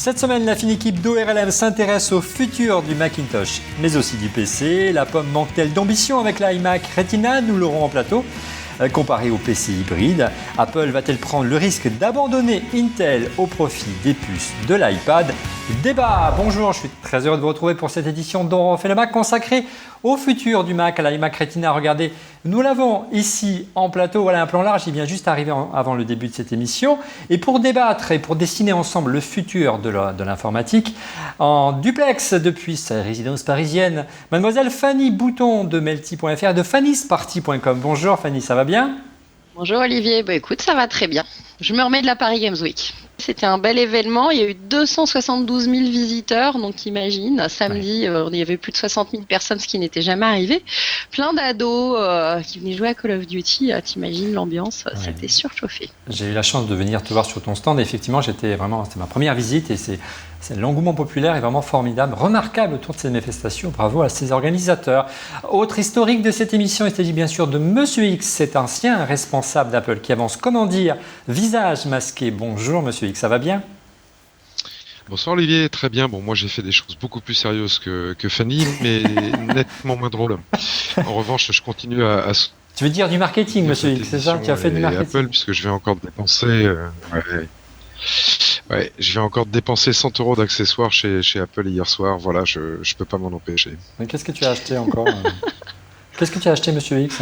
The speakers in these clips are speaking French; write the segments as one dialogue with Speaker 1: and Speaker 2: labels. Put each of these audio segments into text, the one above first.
Speaker 1: Cette semaine, la fine équipe d'ORLM s'intéresse au futur du Macintosh, mais aussi du PC. La pomme manque-t-elle d'ambition avec l'iMac Retina? Nous l'aurons en plateau. Comparé au PC hybride, Apple va-t-elle prendre le risque d'abandonner Intel au profit des puces de l'iPad? Débat. Bonjour, je suis très heureux de vous retrouver pour cette édition d'On refait le Mac consacrée au futur du Mac, à l'iMac Retina. Regardez, nous l'avons ici en plateau. Voilà un plan large, il vient juste arriver avant le début de cette émission. Et pour débattre et pour dessiner ensemble le futur de l'informatique, en duplex depuis sa résidence parisienne, mademoiselle Fanny Bouton de Melty.fr et de fannysparty.com. Bonjour Fanny, ça va bien?
Speaker 2: Bonjour Olivier, écoute, ça va très bien. Je me remets de la Paris Games Week. C'était un bel événement, il y a eu 272 000 visiteurs, donc imagine, samedi, il y avait plus de 60 000 personnes, ce qui n'était jamais arrivé. Plein d'ados qui venaient jouer à Call of Duty, t'imagines l'ambiance, c'était surchauffé.
Speaker 1: J'ai eu la chance de venir te voir sur ton stand, et effectivement, c'était ma première visite, et l'engouement populaire est vraiment formidable, remarquable autour de ces manifestations. Bravo à ces organisateurs. Autre historique de cette émission, il s'agit bien sûr de Monsieur X, cet ancien responsable d'Apple qui avance, comment dire, visage masqué. Bonjour Monsieur X, ça va bien?
Speaker 3: Bonsoir Olivier, très bien. Bon, moi j'ai fait des choses beaucoup plus sérieuses que Fanny, mais nettement moins drôles. En revanche, je continue à
Speaker 1: Tu veux dire du marketing, Monsieur X, c'est ça? Tu as fait du marketing.
Speaker 3: Apple, puisque je vais encore dépenser. Je vais encore dépenser 100 € d'accessoires chez Apple hier soir. Voilà, je peux pas m'en empêcher.
Speaker 1: Mais qu'est-ce que tu as acheté encore? Qu'est-ce que tu as acheté, Monsieur X?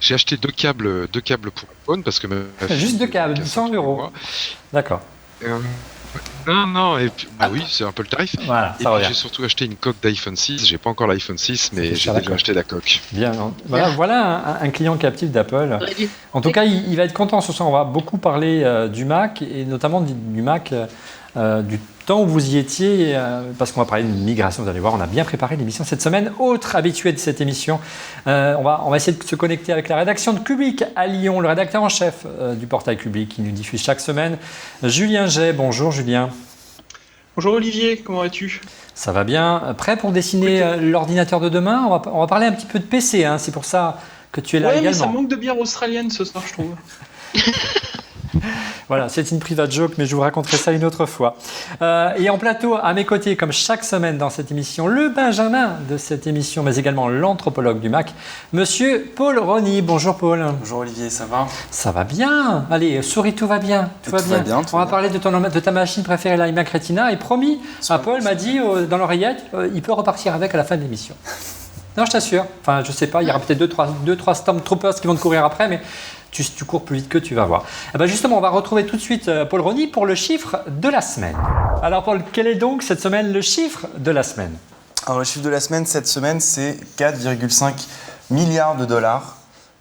Speaker 3: J'ai acheté deux câbles pour iPhone parce que
Speaker 1: juste deux câbles, 100 €. D'accord.
Speaker 3: Non, et puis, oui, c'est un peu le tarif.
Speaker 1: Voilà,
Speaker 3: et puis j'ai surtout acheté une coque d'iPhone 6. J'ai pas encore l'iPhone 6, mais j'ai déjà acheté la coque.
Speaker 1: Bien, voilà un client captif d'Apple. En tout cas, il va être content ce soir. On va beaucoup parler du Mac et notamment du Mac, du temps où vous y étiez, parce qu'on va parler de migration. Vous allez voir, on a bien préparé l'émission cette semaine. Autre habitué de cette émission, on va essayer de se connecter avec la rédaction de Cubic à Lyon, le rédacteur en chef du portail Cubic qui nous diffuse chaque semaine, Julien Jay. Bonjour Julien.
Speaker 4: Bonjour Olivier, comment vas-tu?
Speaker 1: Ça va bien. Prêt pour dessiner l'ordinateur de demain? On va parler un petit peu de PC, hein. C'est pour ça que tu es là également.
Speaker 4: Mais ça manque de bière australienne ce soir, je trouve.
Speaker 1: Voilà, c'est une private joke, mais je vous raconterai ça une autre fois. Et en plateau, à mes côtés, comme chaque semaine dans cette émission, le Benjamin de cette émission, mais également l'anthropologue du Mac, Monsieur Paul Rony. Bonjour Paul.
Speaker 5: Bonjour Olivier, ça va?
Speaker 1: Ça va bien. Allez, souris, tout va bien. Tout va bien. On va parler de ta machine préférée, l'iMac Retina, et promis, Paul m'a dit dans l'oreillette, il peut repartir avec à la fin de l'émission. Non, je t'assure. Enfin, je sais pas, il y aura peut-être deux, trois Stormtroopers qui vont te courir après, mais tu cours plus vite que tu vas voir. Et ben justement, on va retrouver tout de suite Paul Rony pour le chiffre de la semaine. Alors Paul, quel est donc cette semaine le chiffre de la semaine?
Speaker 5: Alors le chiffre de la semaine, cette semaine, c'est 4,5 milliards de dollars.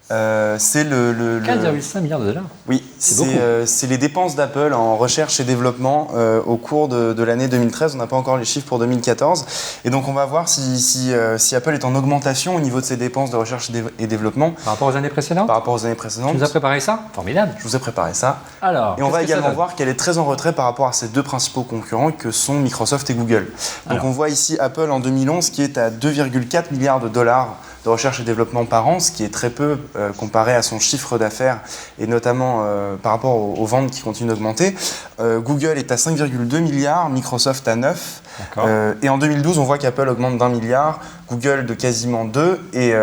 Speaker 5: C'est
Speaker 1: 4,5 milliards de dollars.
Speaker 5: Oui, c'est les dépenses d'Apple en recherche et développement au cours de l'année 2013. On n'a pas encore les chiffres pour 2014. Et donc on va voir si Apple est en augmentation au niveau de ses dépenses de recherche et développement.
Speaker 1: Par rapport aux années précédentes?
Speaker 5: Par rapport aux années précédentes.
Speaker 1: Tu nous as préparé ça? Formidable.
Speaker 5: Je vous ai préparé ça.
Speaker 1: Alors,
Speaker 5: et on va également voir qu'elle est très en retrait par rapport à ses deux principaux concurrents que sont Microsoft et Google. Donc on voit ici Apple en 2011 qui est à 2,4 milliards de dollars de recherche et développement par an, ce qui est très peu comparé à son chiffre d'affaires et notamment par rapport aux ventes qui continuent d'augmenter. Google est à 5,2 milliards, Microsoft à 9. Et en 2012, on voit qu'Apple augmente d'1 milliard, Google de quasiment 2 et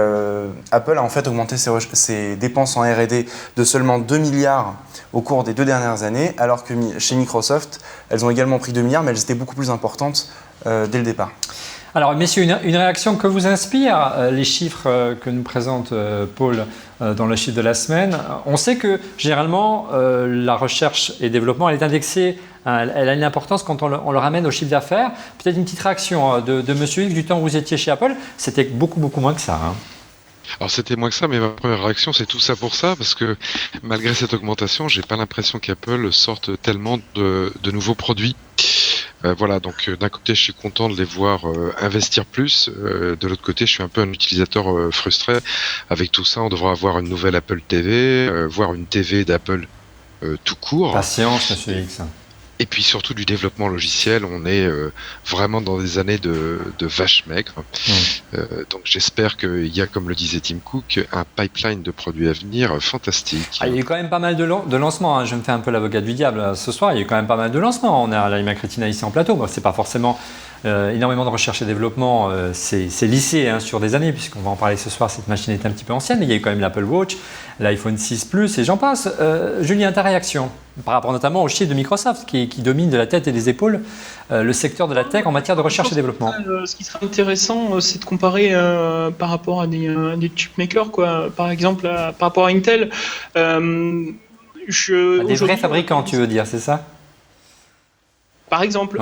Speaker 5: Apple a en fait augmenté ses dépenses en R&D de seulement 2 milliards au cours des 2 dernières années, alors que chez Microsoft, elles ont également pris 2 milliards, mais elles étaient beaucoup plus importantes dès le départ.
Speaker 1: Alors, messieurs, une réaction que vous inspire, les chiffres que nous présente Paul dans le chiffre de la semaine. On sait que, généralement, la recherche et développement, elle est indexée, elle a une importance quand on le ramène au chiffre d'affaires. Peut-être une petite réaction de Monsieur X du temps où vous étiez chez Apple, c'était beaucoup moins que ça. Hein.
Speaker 3: Alors c'était moins que ça, mais ma première réaction c'est tout ça pour ça, parce que malgré cette augmentation, j'ai pas l'impression qu'Apple sorte tellement de nouveaux produits. Voilà, donc d'un côté je suis content de les voir investir plus, de l'autre côté je suis un peu un utilisateur frustré. Avec tout ça, on devrait avoir une nouvelle Apple TV, voire une TV d'Apple tout court.
Speaker 1: Patience, Monsieur X.
Speaker 3: Et puis surtout du développement logiciel, on est vraiment dans des années de vaches maigres. Donc j'espère qu'il y a, comme le disait Tim Cook, un pipeline de produits à venir fantastique.
Speaker 1: Il y a eu quand même pas mal de lancements, hein. Je me fais un peu l'avocat du diable ce soir, il y a eu quand même pas mal de lancements. On a l'iMac Retina ici en plateau, bon, c'est pas forcément énormément de recherche et développement, c'est lissé sur des années, puisqu'on va en parler ce soir, cette machine est un petit peu ancienne, mais il y a eu quand même l'Apple Watch, l'iPhone 6 Plus et j'en passe. Julien, ta réaction par rapport notamment aux chiffres de Microsoft qui domine de la tête et des épaules le secteur de la tech en matière de recherche et développement.
Speaker 4: Ce qui serait intéressant, c'est de comparer par rapport à des chipmakers, quoi. Par exemple, par rapport à Intel.
Speaker 1: Des vrais fabricants, tu veux dire, c'est ça ?
Speaker 4: Par exemple,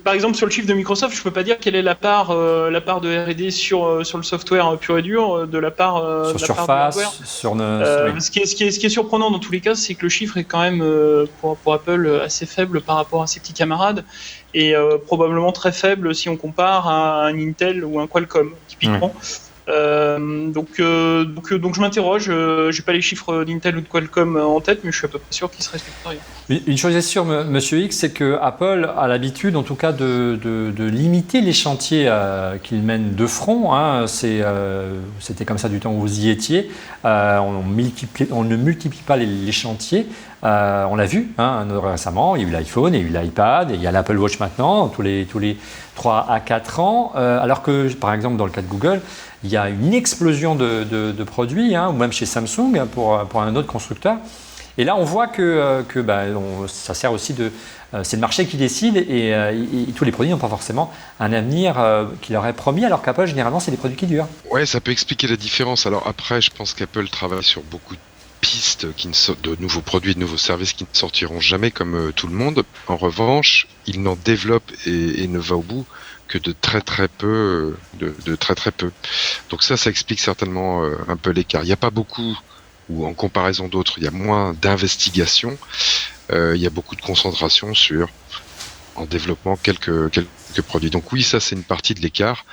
Speaker 4: par exemple, sur le chiffre de Microsoft, je peux pas dire quelle est la part de R&D sur le software pur et dur de la part
Speaker 1: sur
Speaker 4: de
Speaker 1: Surface,
Speaker 4: hardware.
Speaker 1: sur
Speaker 4: Ce qui est surprenant dans tous les cas, c'est que le chiffre est quand même pour Apple assez faible par rapport à ses petits camarades et probablement très faible si on compare à un Intel ou un Qualcomm typiquement. Donc je m'interroge, j'ai pas les chiffres d'Intel ou de Qualcomm en tête, mais je suis à peu près sûr qu'ils seraient supérieurs.
Speaker 1: Une chose est sûre, Monsieur X, c'est que Apple a l'habitude, en tout cas, de limiter les chantiers qu'il mène de front. Hein. C'était comme ça du temps où vous y étiez. On ne multiplie pas les chantiers. On l'a vu récemment, il y a eu l'iPhone, il y a eu l'iPad, et il y a l'Apple Watch maintenant, tous les 3 à 4 ans. Alors que, par exemple, dans le cas de Google, il y a une explosion de produits, ou même chez Samsung pour un autre constructeur. Et là, on voit que ça sert aussi c'est le marché qui décide et tous les produits n'ont pas forcément un avenir qu'il leur est promis, alors qu'Apple, généralement, c'est des produits qui durent.
Speaker 3: Ouais, ça peut expliquer la différence. Alors après, je pense qu'Apple travaille sur beaucoup de pistes de nouveaux produits, de nouveaux services qui ne sortiront jamais comme tout le monde. En revanche, il n'en développe et ne va au bout que de très très peu, de très très peu. Donc ça explique certainement un peu l'écart. Il n'y a pas beaucoup, ou en comparaison d'autres, il y a moins d'investigation. Il y a beaucoup de concentration en développement quelques produits. Donc oui, ça c'est une partie de l'écart.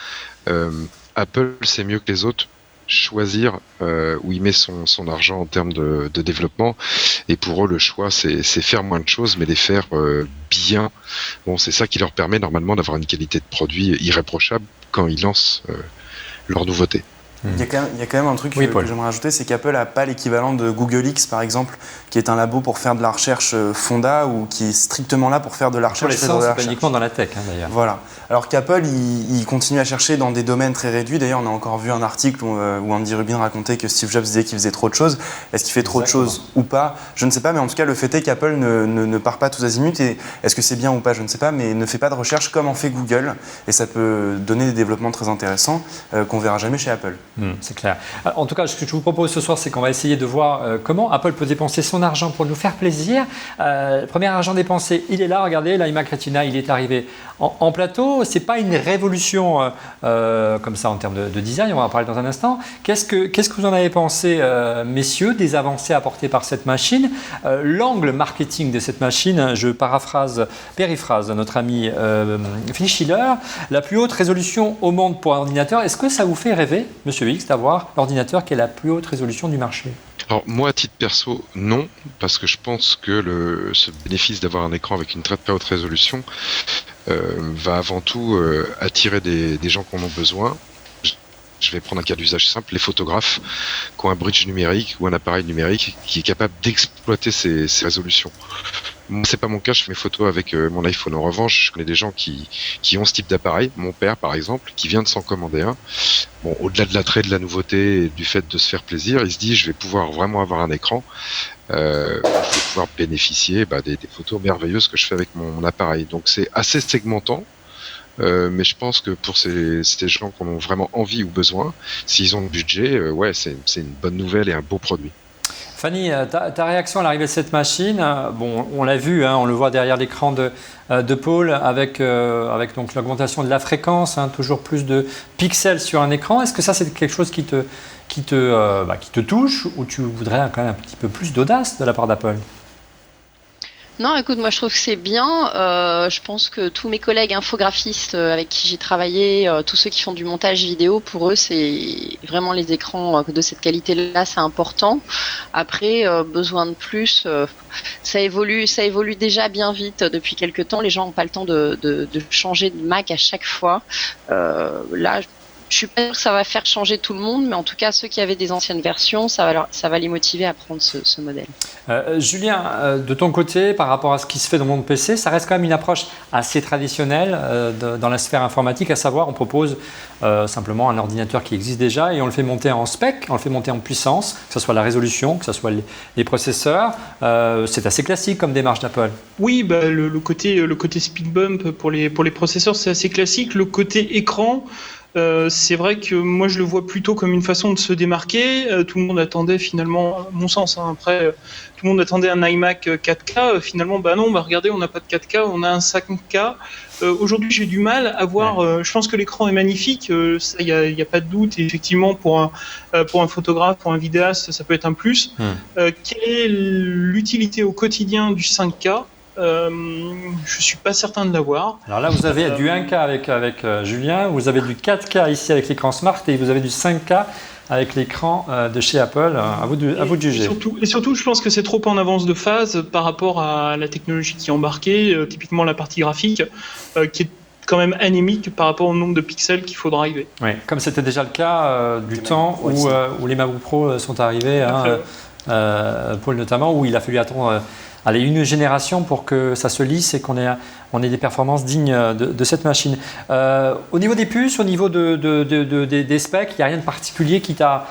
Speaker 3: Apple, c'est mieux que les autres choisir où il met son argent en termes de développement, et pour eux le choix c'est faire moins de choses mais les faire bien. Bon, c'est ça qui leur permet normalement d'avoir une qualité de produit irréprochable quand ils lancent leurs nouveautés.
Speaker 5: Il y a quand même un truc que j'aimerais rajouter, c'est qu'Apple n'a pas l'équivalent de Google X par exemple, qui est un labo pour faire de la recherche fonda ou qui est strictement là pour faire de la recherche.
Speaker 1: Pour l'essence, c'est pas uniquement dans la tech d'ailleurs.
Speaker 5: Voilà. Alors qu'Apple, il continue à chercher dans des domaines très réduits. D'ailleurs, on a encore vu un article où Andy Rubin racontait que Steve Jobs disait qu'il faisait trop de choses. Est-ce qu'il fait trop de choses ou pas ? Je ne sais pas, mais en tout cas, le fait est qu'Apple ne part pas tous azimuts. Et est-ce que c'est bien ou pas ? Je ne sais pas, mais ne fait pas de recherche comme en fait Google. Et ça peut donner des développements très intéressants qu'on verra jamais chez Apple.
Speaker 1: C'est clair. En tout cas, ce que je vous propose ce soir, c'est qu'on va essayer de voir comment Apple peut dépenser son argent pour nous faire plaisir. Premier argent dépensé, il est là. Regardez, l'iMac Retina, il est arrivé en plateau. C'est pas une révolution comme ça en termes de design. On va en parler dans un instant. Qu'est-ce que vous en avez pensé, messieurs, des avancées apportées par cette machine, l'angle marketing de cette machine. Je périphrase notre ami Phil Schiller. La plus haute résolution au monde pour un ordinateur. Est-ce que ça vous fait rêver, Monsieur X, d'avoir l'ordinateur qui est la plus haute résolution du marché ?
Speaker 3: Alors moi, à titre perso, non, parce que je pense que ce bénéfice d'avoir un écran avec une très très haute résolution va avant tout attirer des gens qui en ont besoin. Je vais prendre un cas d'usage simple, les photographes qui ont un bridge numérique ou un appareil numérique qui est capable d'exploiter ces résolutions. Moi, c'est pas mon cas, je fais mes photos avec mon iPhone. En revanche, je connais des gens qui ont ce type d'appareil. Mon père, par exemple, qui vient de s'en commander un. Bon, au-delà de l'attrait, de la nouveauté et du fait de se faire plaisir, il se dit, je vais pouvoir vraiment avoir un écran. Je vais pouvoir bénéficier des photos merveilleuses que je fais avec mon appareil. Donc, c'est assez segmentant. Mais je pense que pour ces gens qui en ont vraiment envie ou besoin, s'ils ont le budget, c'est une bonne nouvelle et un beau produit.
Speaker 1: Fanny, ta réaction à l'arrivée de cette machine, on l'a vu, on le voit derrière l'écran de Paul avec donc l'augmentation de la fréquence, toujours plus de pixels sur un écran. Est-ce que ça c'est quelque chose qui te touche ou tu voudrais quand même un petit peu plus d'audace de la part d'Apple ?
Speaker 2: Non, écoute, moi je trouve que c'est bien. Je pense que tous mes collègues infographistes avec qui j'ai travaillé, tous ceux qui font du montage vidéo, pour eux, c'est vraiment les écrans de cette qualité-là, c'est important. Après, besoin de plus, ça évolue déjà bien vite depuis quelques temps. Les gens n'ont pas le temps de changer de Mac à chaque fois. Là, je suis pas sûre que ça va faire changer tout le monde, mais en tout cas, ceux qui avaient des anciennes versions, ça va les motiver à prendre ce modèle.
Speaker 1: Julien, de ton côté, par rapport à ce qui se fait dans le monde PC, ça reste quand même une approche assez traditionnelle dans la sphère informatique, à savoir on propose simplement un ordinateur qui existe déjà et on le fait monter en spec, on le fait monter en puissance, que ce soit la résolution, que ce soit les processeurs. C'est assez classique comme démarche d'Apple.
Speaker 4: Oui, le côté speed bump pour les processeurs, c'est assez classique. Le côté écran, c'est vrai que moi je le vois plutôt comme une façon de se démarquer. Tout le monde attendait finalement, à mon sens, après, tout le monde attendait un iMac 4K. Finalement, non, regardez, on n'a pas de 4K, on a un 5K. Aujourd'hui, j'ai du mal à voir. Je pense que l'écran est magnifique, ça, il y a pas de doute. Et effectivement, pour un photographe, pour un vidéaste, ça peut être un plus. Quelle est l'utilité au quotidien du 5K? Je suis pas certain de l'avoir.
Speaker 1: Alors là, vous avez du 1K avec Julien, vous avez du 4K ici avec l'écran Smart et vous avez du 5K avec l'écran de chez Apple. À vous de juger.
Speaker 4: Et surtout, je pense que c'est trop en avance de phase par rapport à la technologie qui est embarquée, typiquement la partie graphique, qui est quand même anémique par rapport au nombre de pixels qu'il faudra arriver.
Speaker 1: Oui, comme c'était déjà le cas du temps où les MacBook Pro sont arrivés, Paul notamment, où il a fallu attendre une génération pour que ça se lisse et qu'on ait des performances dignes de cette machine. Au niveau des puces, au niveau des specs, il n'y a rien de particulier qui t'a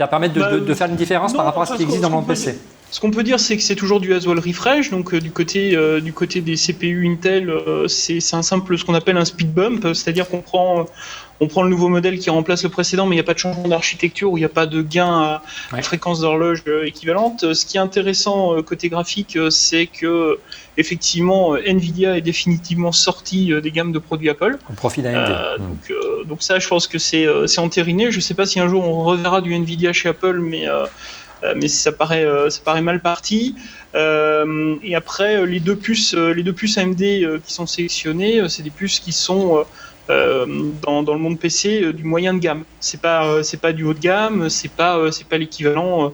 Speaker 1: permis de faire une différence par rapport à ce qui existe dans le monde PC.
Speaker 4: Ce qu'on peut dire, c'est que c'est toujours du as well refresh. Donc du côté des CPU Intel, c'est ce qu'on appelle un speed bump, c'est-à-dire qu'on prend le nouveau modèle qui remplace le précédent, mais il n'y a pas de changement d'architecture ou il n'y a pas de gain à fréquence d'horloge équivalente. Ce qui est intéressant côté graphique, c'est que effectivement Nvidia est définitivement sorti des gammes de produits Apple.
Speaker 1: Au profit d'AMD.
Speaker 4: Donc ça, je pense que c'est entériné. Je ne sais pas si un jour on reverra du Nvidia chez Apple, mais ça paraît mal parti. Et après, les deux puces AMD qui sont sélectionnées, c'est des puces qui sont dans le monde PC du moyen de gamme. C'est pas du haut de gamme, c'est pas l'équivalent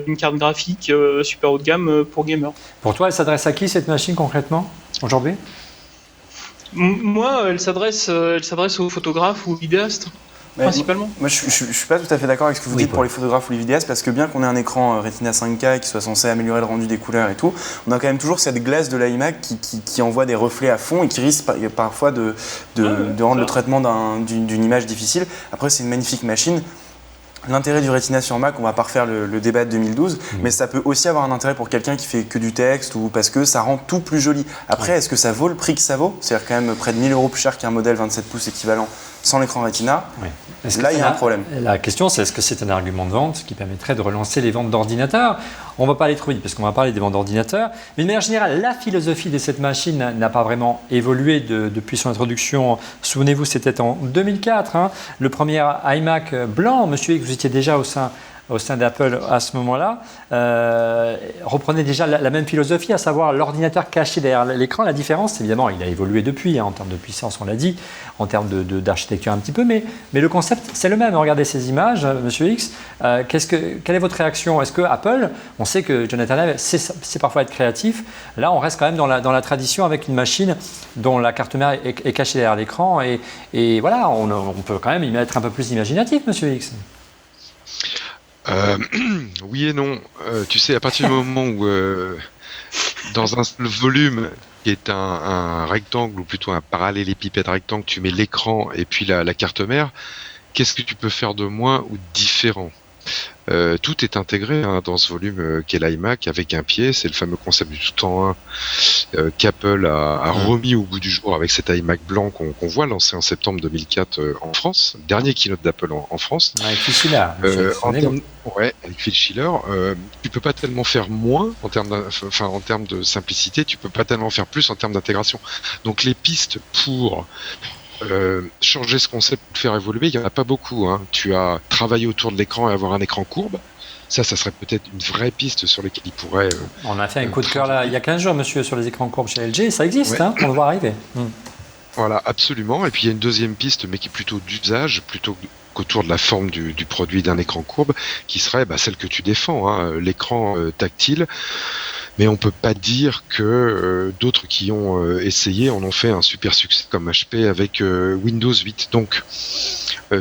Speaker 4: d'une carte graphique super haut de gamme pour gamers.
Speaker 1: Pour toi, elle s'adresse à qui cette machine concrètement aujourd'hui?
Speaker 4: Moi, elle s'adresse aux photographes ou aux vidéastes. Principalement.
Speaker 5: Moi, je suis pas tout à fait d'accord avec ce que vous dites pour les photographes ou les vidéastes, parce que bien qu'on ait un écran Retina 5K qui soit censé améliorer le rendu des couleurs et tout, on a quand même toujours cette glace de l'iMac qui envoie des reflets à fond et qui risque parfois de rendre le traitement d'une image difficile. Après, c'est une magnifique machine. L'intérêt du Retina sur Mac, on va pas refaire le débat de 2012, mais ça peut aussi avoir un intérêt pour quelqu'un qui fait que du texte ou parce que ça rend tout plus joli. Après, est-ce que ça vaut le prix que ça vaut? C'est-à-dire quand même près de 1000 € plus cher qu'un modèle 27 pouces équivalent sans l'écran Retina. Là, il y a un problème.
Speaker 1: La question, c'est est-ce que c'est un argument de vente qui permettrait de relancer les ventes d'ordinateurs? On ne va pas aller trop vite parce qu'on va parler des ventes d'ordinateurs. Mais de manière générale, la philosophie de cette machine n'a pas vraiment évolué depuis son introduction. Souvenez-vous, c'était en 2004. Le premier iMac blanc, monsieur X, vous étiez déjà au sein d'Apple à ce moment-là, reprenait déjà la même philosophie, à savoir l'ordinateur caché derrière l'écran. La différence, évidemment, il a évolué depuis, en termes de puissance, on l'a dit, en termes d'architecture un petit peu, mais le concept, c'est le même. Regardez ces images, monsieur X. Quelle est votre réaction? Est-ce que Apple, on sait que Jonathan Ive sait parfois être créatif, là on reste quand même dans la tradition avec une machine dont la carte mère est cachée derrière l'écran, et voilà, on peut quand même y mettre un peu plus imaginatif, monsieur X.
Speaker 3: Oui et non. Tu sais, à partir du moment où dans le volume qui est un rectangle ou plutôt un parallélépipède rectangle, tu mets l'écran et puis la carte mère, qu'est-ce que tu peux faire de moins ou de différent? Tout est intégré dans ce volume qu'est l'iMac avec un pied. C'est le fameux concept du tout en un qu'Apple a remis au bout du jour avec cet iMac blanc qu'on voit lancé en septembre 2004 en France, dernier keynote d'Apple en France.
Speaker 1: Avec Phil Schiller.
Speaker 3: Avec Phil Schiller. Tu peux pas tellement faire moins en termes de simplicité. Tu peux pas tellement faire plus en termes d'intégration. Donc les pistes pour changer ce concept, le faire évoluer, il n'y en a pas beaucoup. Tu as travaillé autour de l'écran et avoir un écran courbe. Ça serait peut-être une vraie piste sur laquelle il pourrait...
Speaker 1: On a fait un coup de cœur là, il y a 15 jours, monsieur, sur les écrans courbes chez LG, ça existe, on le voit arriver.
Speaker 3: Voilà, absolument. Et puis il y a une deuxième piste, mais qui est plutôt d'usage, plutôt qu'autour de la forme du produit d'un écran courbe, qui serait celle que tu défends, l'écran tactile. Mais on peut pas dire que d'autres qui ont essayé en ont fait un super succès comme HP avec Windows 8. Donc,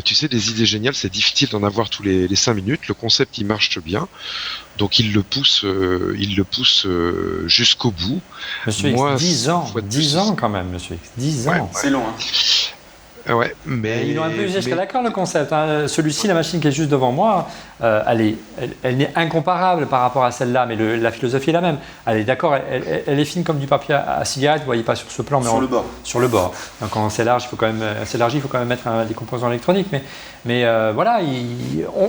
Speaker 3: tu sais, des idées géniales, c'est difficile d'en avoir tous les 5 minutes. Le concept, il marche bien. Donc, il le pousse jusqu'au bout.
Speaker 1: Monsieur X, 10 ans quand même, monsieur X. 10 ans.
Speaker 5: Ouais. C'est long, hein.
Speaker 3: Ouais, mais
Speaker 1: ils l'ont un peu usé, je suis d'accord, le concept. Celui-ci, la machine qui est juste devant moi, elle est incomparable par rapport à celle-là, mais la philosophie est la même. Elle est d'accord, elle est fine comme du papier à cigarette, vous voyez pas sur ce plan, mais
Speaker 5: sur le bord.
Speaker 1: Sur le bord. Donc quand c'est large, il faut quand même mettre des composants électroniques. Mais voilà,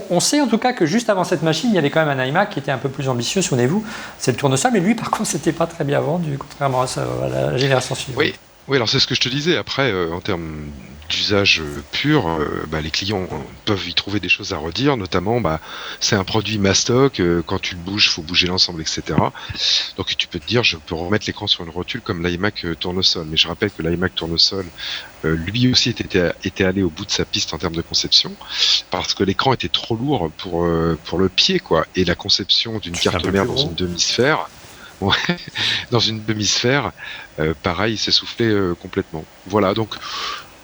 Speaker 1: on sait en tout cas que juste avant cette machine, il y avait quand même un iMac qui était un peu plus ambitieux, souvenez-vous. C'est le tournesol, mais lui, par contre, c'était pas très bien vendu, contrairement à la génération suivante.
Speaker 3: Oui, alors c'est ce que je te disais. Après, en termes d'usage pur, les clients peuvent y trouver des choses à redire, notamment c'est un produit mastoc, quand tu le bouges, il faut bouger l'ensemble, etc. Donc tu peux te dire, je peux remettre l'écran sur une rotule comme l'iMac tournesol, mais je rappelle que l'iMac tournesol, lui aussi était allé au bout de sa piste en termes de conception, parce que l'écran était trop lourd pour le pied, quoi, et la conception d'une carte mère dans une demi-sphère, dans une demi-sphère, pareil, il s'essoufflait complètement. Voilà, donc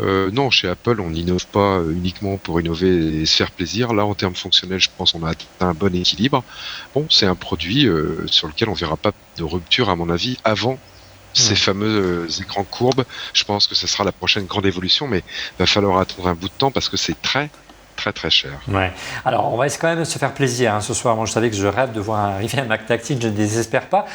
Speaker 3: non, chez Apple, on n'innove pas uniquement pour innover et se faire plaisir. Là, en termes fonctionnels, je pense qu'on a atteint un bon équilibre. Bon, c'est un produit sur lequel on verra pas de rupture, à mon avis, avant ces fameux écrans courbes. Je pense que ce sera la prochaine grande évolution, mais il va falloir attendre un bout de temps parce que c'est très cher.
Speaker 1: Ouais. Alors, on va quand même se faire plaisir ce soir. Moi, je savais que je rêve de voir arriver un Mac tactile, je ne désespère pas.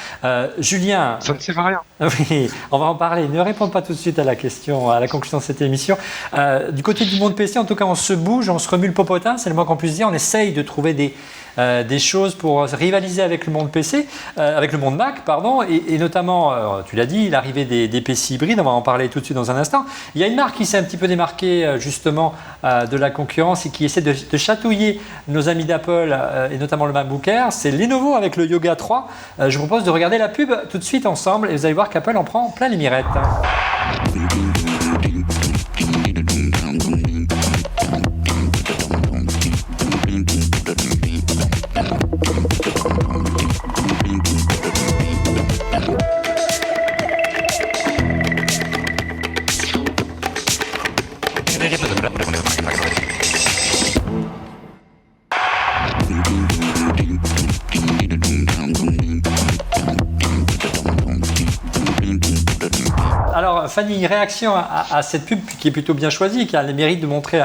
Speaker 1: Julien.
Speaker 3: Ça ne sert à rien.
Speaker 1: Oui, on va en parler. Ne réponds pas tout de suite à la question, à la conclusion de cette émission. Du côté du monde PC, en tout cas, on se bouge, on se remue le popotin, c'est le moins qu'on puisse dire. On essaye de trouver des choses pour rivaliser avec le monde PC, avec le monde Mac, pardon, et notamment, tu l'as dit, l'arrivée des PC hybrides, on va en parler tout de suite dans un instant. Il y a une marque qui s'est un petit peu démarquée justement de la concurrence et qui essaie de chatouiller nos amis d'Apple et notamment le MacBook Air, c'est Lenovo avec le Yoga 3. Je vous propose de regarder la pub tout de suite ensemble et vous allez voir qu'Apple en prend plein les mirettes. Alors Fanny, réaction à cette pub qui est plutôt bien choisie, qui a le mérite de montrer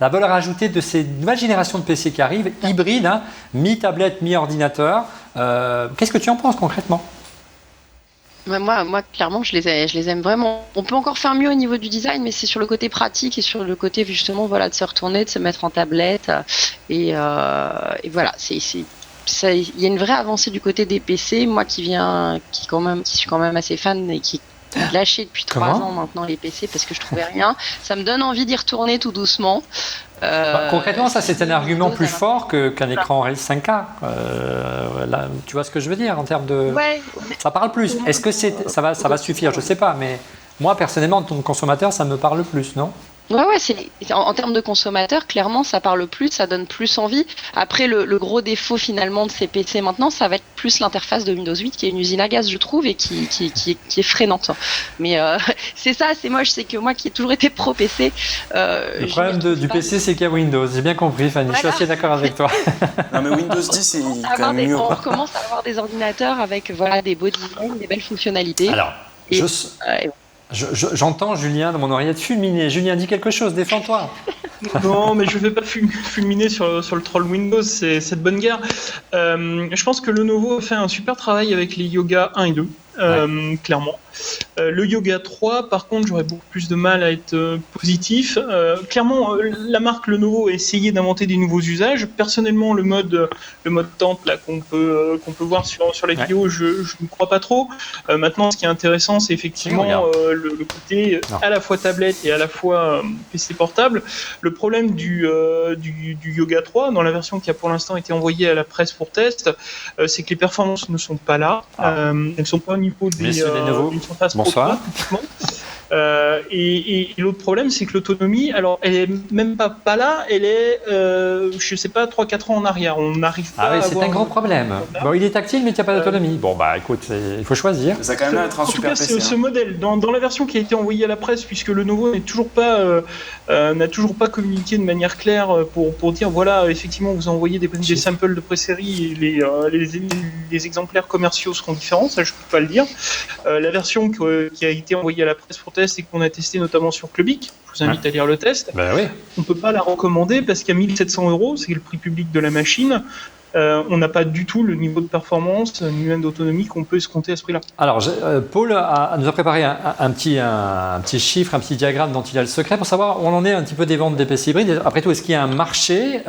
Speaker 1: la valeur ajoutée de ces nouvelles générations de PC qui arrivent, hybrides, mi-tablette, mi-ordinateur. Qu'est-ce que tu en penses concrètement ?
Speaker 2: Moi, clairement, je les aime vraiment. On peut encore faire mieux au niveau du design, mais c'est sur le côté pratique et sur le côté justement, de se retourner, de se mettre en tablette, et voilà, il y a une vraie avancée du côté des PC. Moi, qui suis quand même assez fan et qui lâché depuis 3 ans maintenant les PC parce que je trouvais rien. Ça me donne envie d'y retourner tout doucement.
Speaker 1: Concrètement, ça c'est un argument plus fort qu'un écran 5K. Là, tu vois ce que je veux dire en termes de.
Speaker 2: Ouais.
Speaker 1: Ça parle plus. Est-ce que ça va suffire ? Je sais pas, mais moi personnellement, en tant que consommateur, ça me parle plus, non ?
Speaker 2: Ouais, en termes de consommateur, clairement, ça parle plus, ça donne plus envie. Après, le gros défaut finalement de ces PC maintenant, ça va être plus l'interface de Windows 8 qui est une usine à gaz, je trouve, et qui est freinante. Mais c'est ça, c'est moche, c'est que moi qui ai toujours été pro PC.
Speaker 1: Le problème du PC, c'est qu'il y a Windows. J'ai bien compris, Fanny, voilà. Je suis assez d'accord avec toi.
Speaker 5: Non, mais Windows 10, c'est quand même mieux.
Speaker 2: On recommence à avoir des ordinateurs avec des beaux designs, des belles fonctionnalités.
Speaker 1: Alors, j'entends Julien dans mon oreillette fulminer. Julien, dis quelque chose, défends-toi.
Speaker 4: Non, mais je ne vais pas fulminer sur le troll Windows, c'est cette bonne guerre. Je pense que Lenovo a fait un super travail avec les Yoga 1 et 2, clairement. Le Yoga 3, par contre, j'aurais beaucoup plus de mal à être positif. Clairement, la marque Lenovo a essayé d'inventer des nouveaux usages. Personnellement, le mode tente là qu'on peut voir sur les vidéos, je ne crois pas trop. Maintenant, ce qui est intéressant, c'est effectivement le côté à la fois tablette et à la fois PC portable. Le problème du Yoga 3, dans la version qui a pour l'instant été envoyée à la presse pour test, c'est que les performances ne sont pas là. Elles ne sont pas au niveau d'une surface Pro 3, typiquement. Et l'autre problème, c'est que l'autonomie, alors elle est même pas là, elle est, je sais pas, 3-4 ans en arrière. On n'arrive pas.
Speaker 1: Ah oui, c'est un grand problème. Bon, il est tactile, mais il n'y a pas d'autonomie. Bon, bah écoute, il faut choisir.
Speaker 5: Ça va quand même être un super PC.
Speaker 4: En tout cas, ce modèle, dans la version qui a été envoyée à la presse, puisque Lenovo n'a toujours pas communiqué de manière claire pour dire voilà, effectivement, vous envoyez des samples de pré-série et les exemplaires commerciaux seront différents, ça je peux pas le dire. La version qui a été envoyée à la presse pour test et qu'on a testé notamment sur Clubic, je vous invite à lire le test.
Speaker 1: Ben oui.
Speaker 4: On ne peut pas la recommander parce qu'à 1700 €, c'est le prix public de la machine. On n'a pas du tout le niveau de performance ni même d'autonomie qu'on peut escompter à ce prix-là.
Speaker 1: Alors, Paul nous a préparé un petit chiffre, un petit diagramme dont il a le secret pour savoir où on en est un petit peu des ventes des PC hybrides. Après tout, est-ce qu'il y a un marché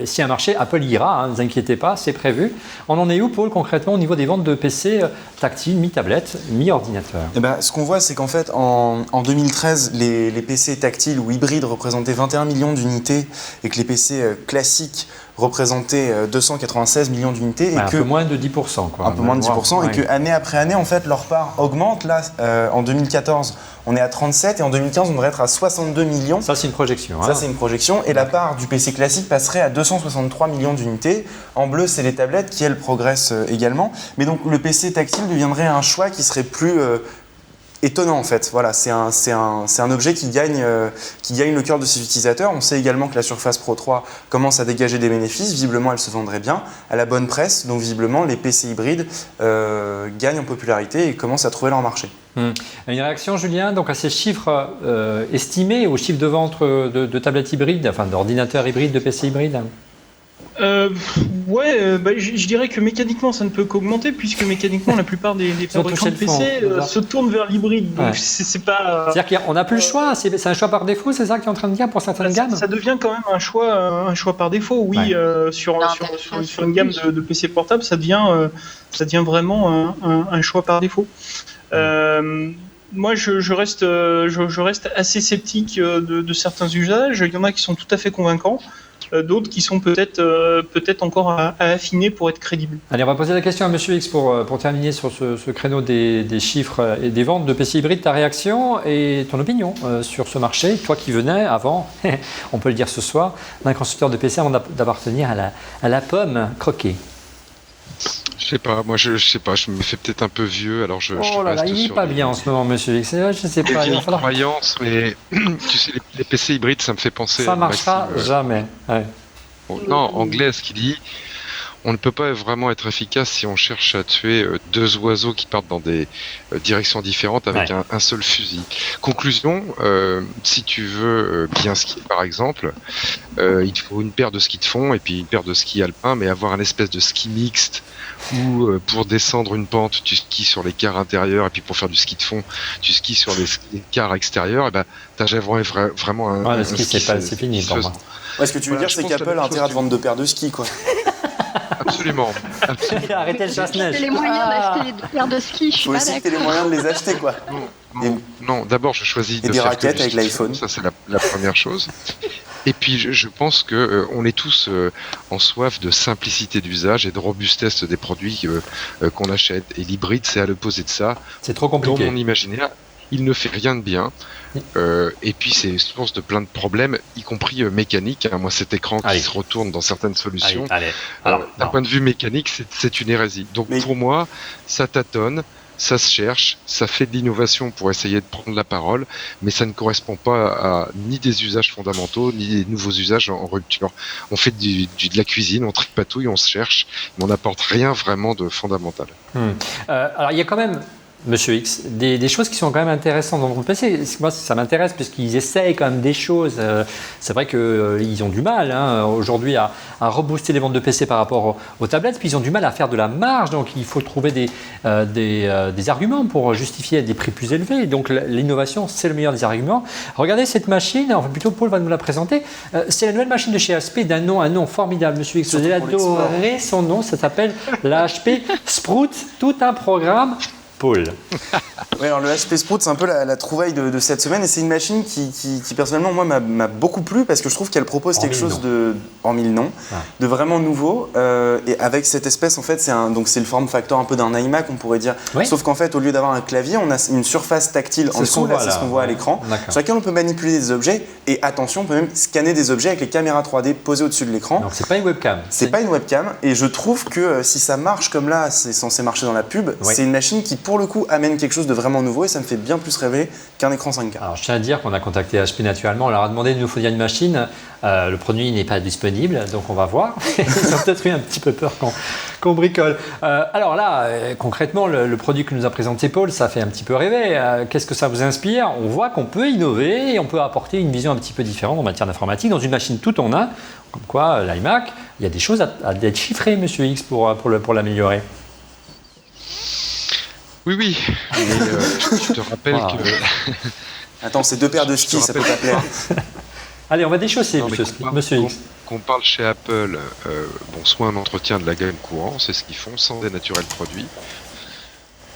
Speaker 1: s'il y a un marché, Apple ira, ne vous inquiétez pas, c'est prévu. On en est où, Paul, concrètement, au niveau des ventes de PC tactiles, mi-tablette, mi-ordinateur?
Speaker 5: Eh ben, ce qu'on voit, c'est qu'en fait, en 2013, les PC tactiles ou hybrides représentaient 21 millions d'unités et que les PC classiques représentaient 296 millions d'unités.
Speaker 1: Un peu moins de 10%. Quoi.
Speaker 5: Un peu moins de 10%, et que année après année, en fait, leur part augmente. Là, en 2014, on est à 37, et en 2015, on devrait être à 62 millions.
Speaker 1: Ça, c'est une projection.
Speaker 5: Ça, c'est une projection. Et la part du PC classique passerait à 263 millions d'unités. En bleu, c'est les tablettes qui, elles, progressent également. Mais donc, le PC tactile deviendrait un choix qui serait plus étonnant en fait. Voilà, c'est un objet qui gagne le cœur de ses utilisateurs. On sait également que la Surface Pro 3 commence à dégager des bénéfices. Visiblement, elle se vendrait bien à la bonne presse. Donc visiblement, les PC hybrides gagnent en popularité et commencent à trouver leur marché.
Speaker 1: Une réaction, Julien, donc à ces chiffres estimés, aux chiffres de vente de tablettes hybrides, enfin d'ordinateurs hybrides, de PC hybrides?
Speaker 4: Je dirais que mécaniquement ça ne peut qu'augmenter puisque mécaniquement la plupart des fabricants de PC se tournent vers l'hybride. Donc c'est pas.
Speaker 1: C'est-à-dire qu'on n'a plus le choix. C'est un choix par défaut. C'est ça que tu es en train de dire pour certaines gammes.
Speaker 4: Ça devient quand même un choix par défaut. Oui, sur une gamme de PC portable, ça devient vraiment un choix par défaut. Moi, je reste assez sceptique de certains usages. Il y en a qui sont tout à fait convaincants. D'autres qui sont peut-être encore à affiner pour être crédibles.
Speaker 1: Allez, on va poser la question à Monsieur X pour terminer sur ce créneau des chiffres et des ventes de PC hybrides. Ta réaction et ton opinion sur ce marché, toi qui venais avant, on peut le dire ce soir, d'un constructeur de PC avant d'appartenir à la pomme croquée.
Speaker 3: Je sais pas, moi je sais pas, je me fais peut-être un peu vieux, alors je reste
Speaker 1: il n'est pas bien en ce moment, Monsieur X. Je sais pas.
Speaker 3: Il falloir... croyance, mais tu sais, les PC hybrides, ça me fait penser.
Speaker 1: Ça marchera jamais. Ouais.
Speaker 3: Non, anglais, ce qu'il dit. On ne peut pas vraiment être efficace si on cherche à tuer deux oiseaux qui partent dans des directions différentes avec un seul fusil. Conclusion, si tu veux bien skier par exemple, il te faut une paire de skis de fond et puis une paire de skis alpins, mais avoir un espèce de ski mixte où pour descendre une pente, tu skis sur les cars intérieurs et puis pour faire du ski de fond, tu skis sur les cars extérieurs, et ben t'as vraiment un...
Speaker 1: le ski, c'est fini pour moi.
Speaker 5: Ce que tu veux dire, c'est qu'Apple a intérêt à te vendre deux paires de skis, quoi.
Speaker 3: Absolument.
Speaker 1: Arrêtez le chasse-neige.
Speaker 2: Si les moyens d'acheter des paires de ski, je suis pas d'accord.
Speaker 5: Faut aussi que tu aies les moyens de les acheter, quoi.
Speaker 3: Non, d'abord je choisis
Speaker 5: de
Speaker 3: faire
Speaker 5: des raquettes avec l'iPhone.
Speaker 3: Ça c'est la première chose. Et puis je pense que on est tous en soif de simplicité d'usage et de robustesse des produits qu'on achète. Et l'hybride, c'est à l'opposé de ça.
Speaker 1: C'est trop compliqué.
Speaker 3: Dans mon imaginaire, il ne fait rien de bien. Et puis c'est source de plein de problèmes, y compris mécaniques. Moi, cet écran qui se retourne dans certaines solutions, d'un point de vue mécanique, c'est une hérésie. Donc pour moi, ça tâtonne. Ça se cherche, ça fait de l'innovation pour essayer de prendre la parole, mais ça ne correspond pas à ni des usages fondamentaux, ni des nouveaux usages en rupture. On fait de la cuisine, on tripatouille, on se cherche, mais on n'apporte rien vraiment de fondamental.
Speaker 1: Alors il y a quand même Monsieur X, des choses qui sont quand même intéressantes dans ton PC. Moi, ça m'intéresse puisqu'ils essayent quand même des choses. C'est vrai qu'ils ont du mal aujourd'hui à rebooster les ventes de PC par rapport aux tablettes, puis ils ont du mal à faire de la marge, donc il faut trouver des arguments pour justifier des prix plus élevés. Donc l'innovation, c'est le meilleur des arguments. Regardez cette machine, enfin plutôt Paul va nous la présenter. C'est la nouvelle machine de chez HP un nom formidable. Monsieur X, vous allez adorer son nom, ça s'appelle la HP Sprout, tout un programme. Paul.
Speaker 5: Oui, alors le HP Sprout, c'est un peu la trouvaille de cette semaine et c'est une machine qui personnellement, moi, m'a beaucoup plu parce que je trouve qu'elle propose quelque chose en mille noms, de vraiment nouveau et avec cette espèce, en fait, c'est le form factor un peu d'un iMac, on pourrait dire. Oui. Sauf qu'en fait, au lieu d'avoir un clavier, on a une surface tactile en dessous, là, c'est ce qu'on voit à l'écran, sur laquelle on peut manipuler des objets et attention, on peut même scanner des objets avec les caméras 3D posées au-dessus de l'écran.
Speaker 1: Donc c'est pas une webcam.
Speaker 5: C'est pas une webcam et je trouve que si ça marche comme là, c'est censé marcher dans la pub, c'est une machine qui pour le coup amène quelque chose de vraiment nouveau et ça me fait bien plus rêver qu'un écran 5K.
Speaker 1: Alors je tiens à dire qu'on a contacté HP naturellement, on leur a demandé de nous fournir une machine, le produit n'est pas disponible donc on va voir, ils ont peut-être eu un petit peu peur qu'on bricole. Alors là, concrètement, le produit que nous a présenté Paul, ça fait un petit peu rêver. Qu'est-ce que ça vous inspire? On voit qu'on peut innover et on peut apporter une vision un petit peu différente en matière d'informatique dans une machine tout en un, comme quoi l'iMac, il y a des choses à être chiffrées, Monsieur X, pour l'améliorer.
Speaker 3: Oui. Mais, je te rappelle que...
Speaker 5: Attends, c'est 2 paires de skis, ça peut pas plaire.
Speaker 1: Allez, on va déchausser, Monsieur X.
Speaker 3: Qu'on parle chez Apple, soit un entretien de la gamme courant, c'est ce qu'ils font, sans dénaturer le produit,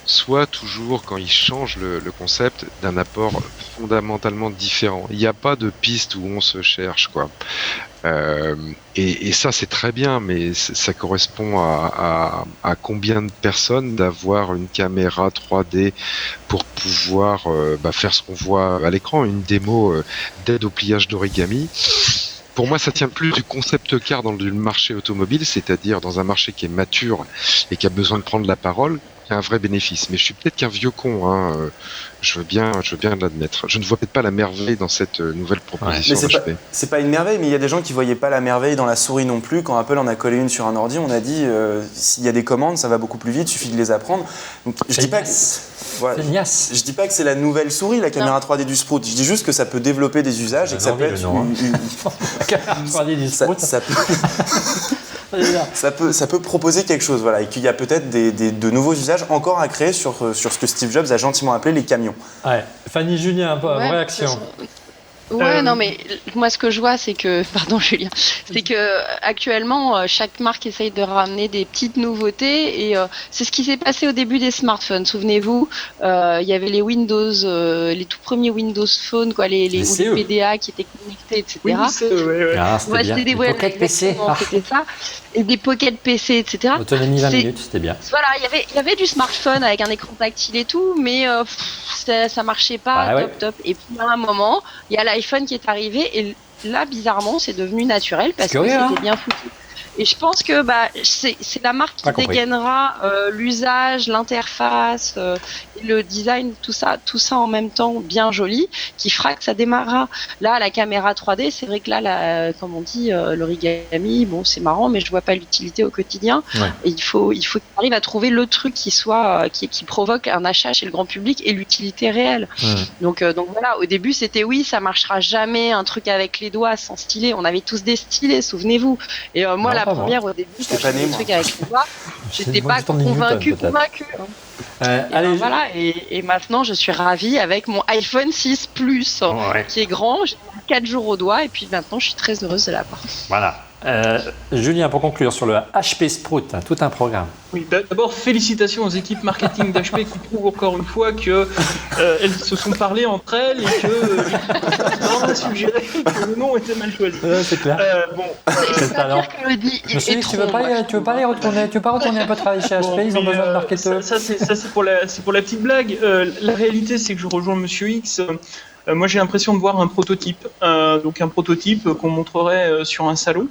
Speaker 3: soit toujours quand ils changent le concept d'un apport fondamentalement différent. Il n'y a pas de piste où on se cherche, quoi. Et ça c'est très bien, mais ça correspond à combien de personnes d'avoir une caméra 3D pour pouvoir faire ce qu'on voit à l'écran, une démo d'aide au pliage d'origami. Pour moi, ça tient plus du concept car dans le marché automobile, c'est-à-dire dans un marché qui est mature et qui a besoin de prendre la parole, il y a un vrai bénéfice. Mais je suis peut-être qu'un vieux con, je veux bien l'admettre. Je ne vois peut-être pas la merveille dans cette nouvelle proposition d'HP.
Speaker 5: C'est pas une merveille, mais il y a des gens qui voyaient pas la merveille dans la souris non plus. Quand Apple en a collé une sur un ordi, on a dit s'il y a des commandes, ça va beaucoup plus vite, il suffit de les apprendre. Donc, je dis pas que c'est la nouvelle souris, la caméra 3D du Sprout. Je dis juste que ça peut développer des usages et que ça peut être
Speaker 1: caméra 3D du Sprout.
Speaker 5: Ça peut proposer quelque chose, voilà, et qu'il y a peut-être de nouveaux usages encore à créer sur ce que Steve Jobs a gentiment appelé les camions.
Speaker 1: Ouais. Fanny, Julien, un peu réaction.
Speaker 2: Ouais, non, mais moi, ce que je vois, c'est que, pardon, Julien, c'est que actuellement, chaque marque essaye de ramener des petites nouveautés et c'est ce qui s'est passé au début des smartphones. Souvenez-vous, il y avait les Windows, les tout premiers Windows Phone, quoi, les PDA qui étaient connectés, etc.
Speaker 4: Oui,
Speaker 2: c'était des
Speaker 1: Pocket PC.
Speaker 2: C'était ça. Et des Pocket PC, etc.
Speaker 1: Autonomie 20 minutes, c'était bien.
Speaker 2: Voilà, il y avait du smartphone avec un écran tactile et tout, mais ça marchait pas top. Et puis à un moment, il y a l'iPhone qui est arrivé et là, bizarrement, c'est devenu naturel parce que c'était bien foutu. Et je pense que c'est la marque qui dégainera l'usage, l'interface, le design, tout ça en même temps bien joli, qui fera que ça démarrera. Là, la caméra 3D, c'est vrai que là, comme on dit, l'origami, bon, c'est marrant, mais je vois pas l'utilité au quotidien. Ouais. Et il faut qu'il arrive à trouver le truc qui provoque un achat chez le grand public et l'utilité réelle. Donc voilà, au début, c'était ça marchera jamais, un truc avec les doigts sans stylet. On avait tous des stylets, souvenez-vous. Et moi, la première au début, j'ai fait des trucs avec les doigts. J'étais pas convaincue.
Speaker 1: Allez,
Speaker 2: voilà, et maintenant je suis ravie avec mon iPhone 6 Plus qui est grand. J'ai 4 jours au doigt et puis maintenant je suis très heureuse de l'avoir.
Speaker 1: Voilà. Julien, pour conclure sur le HP Sprout, tout un programme.
Speaker 4: Oui, d'abord félicitations aux équipes marketing d'HP qui prouvent encore une fois que elles se sont parlées entre elles et que ont suggéré que le nom était mal choisi.
Speaker 1: C'est clair.
Speaker 2: C'est talent. Monsieur,
Speaker 1: tu veux pas retourner un peu travailler chez HP? Ils ont besoin de marketeurs.
Speaker 4: Ça c'est pour la petite blague. La réalité, c'est que je rejoins Monsieur X. Moi, j'ai l'impression de voir un prototype, donc un prototype qu'on montrerait sur un salon.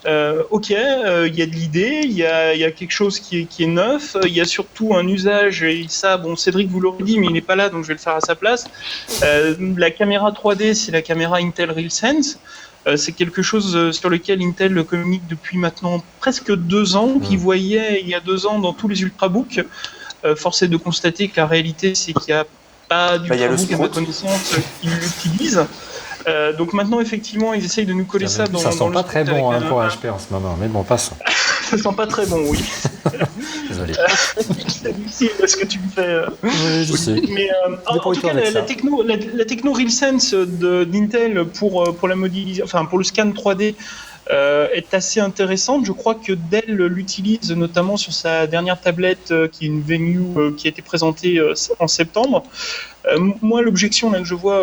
Speaker 4: Il y a de l'idée, il y a quelque chose qui est neuf, il y a surtout un usage, et ça, bon, Cédric vous l'aurez dit, mais il n'est pas là, donc je vais le faire à sa place. La caméra 3D, c'est la caméra Intel RealSense. C'est quelque chose sur lequel Intel communique depuis maintenant presque 2 ans, qu'il voyait il y a 2 ans dans tous les ultrabooks. Force est de constater que la réalité, c'est qu'il n'y a pas du tout, à ma
Speaker 5: Sprout.
Speaker 4: connaissance, qui l'utilise. Donc maintenant, effectivement, ils essayent de nous coller ça dans
Speaker 1: Ça sent
Speaker 4: le
Speaker 1: pas très
Speaker 4: script
Speaker 1: bon
Speaker 4: avec
Speaker 1: pour HP en ce moment, mais bon, passons.
Speaker 4: Ça sent pas très bon, oui.
Speaker 1: Désolé.
Speaker 4: C'est difficile ce que tu me fais.
Speaker 1: Oui, je sais.
Speaker 4: Mais en tout cas, la techno RealSense d'Intel pour la modélisation, enfin pour le scan 3D est assez intéressante. Je crois que Dell l'utilise notamment sur sa dernière tablette qui est une Venue qui a été présentée en septembre. Moi, l'objection là, que je vois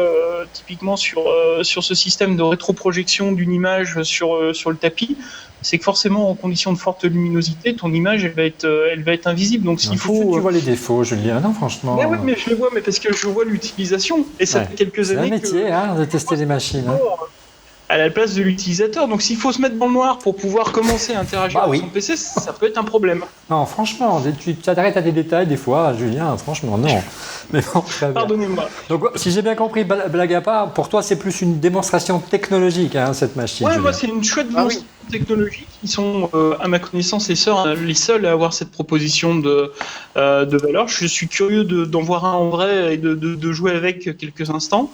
Speaker 4: typiquement sur ce système de rétroprojection d'une image sur le tapis, c'est que forcément, en conditions de forte luminosité, ton image, elle va être invisible. Donc, s'il faut.
Speaker 1: Tu vois les défauts, Julien. Non, franchement.
Speaker 4: Mais oui, mais je les vois, mais parce que je vois l'utilisation. Et ça fait quelques années.
Speaker 1: C'est un métier, de tester les machines.
Speaker 4: À la place de l'utilisateur. Donc s'il faut se mettre dans le noir pour pouvoir commencer à interagir avec son PC, ça peut être un problème.
Speaker 1: Non, franchement, tu t'arrêtes à des détails des fois, Julien, franchement, non. Mais bon,
Speaker 4: pardonnez-moi.
Speaker 1: Donc si j'ai bien compris, blague à part, pour toi c'est plus une démonstration technologique, cette machine.
Speaker 4: Ouais, moi c'est une chouette démonstration technologique. Ils sont, à ma connaissance, les seuls à avoir cette proposition de valeur. Je suis curieux d'en voir un en vrai et de jouer avec quelques instants.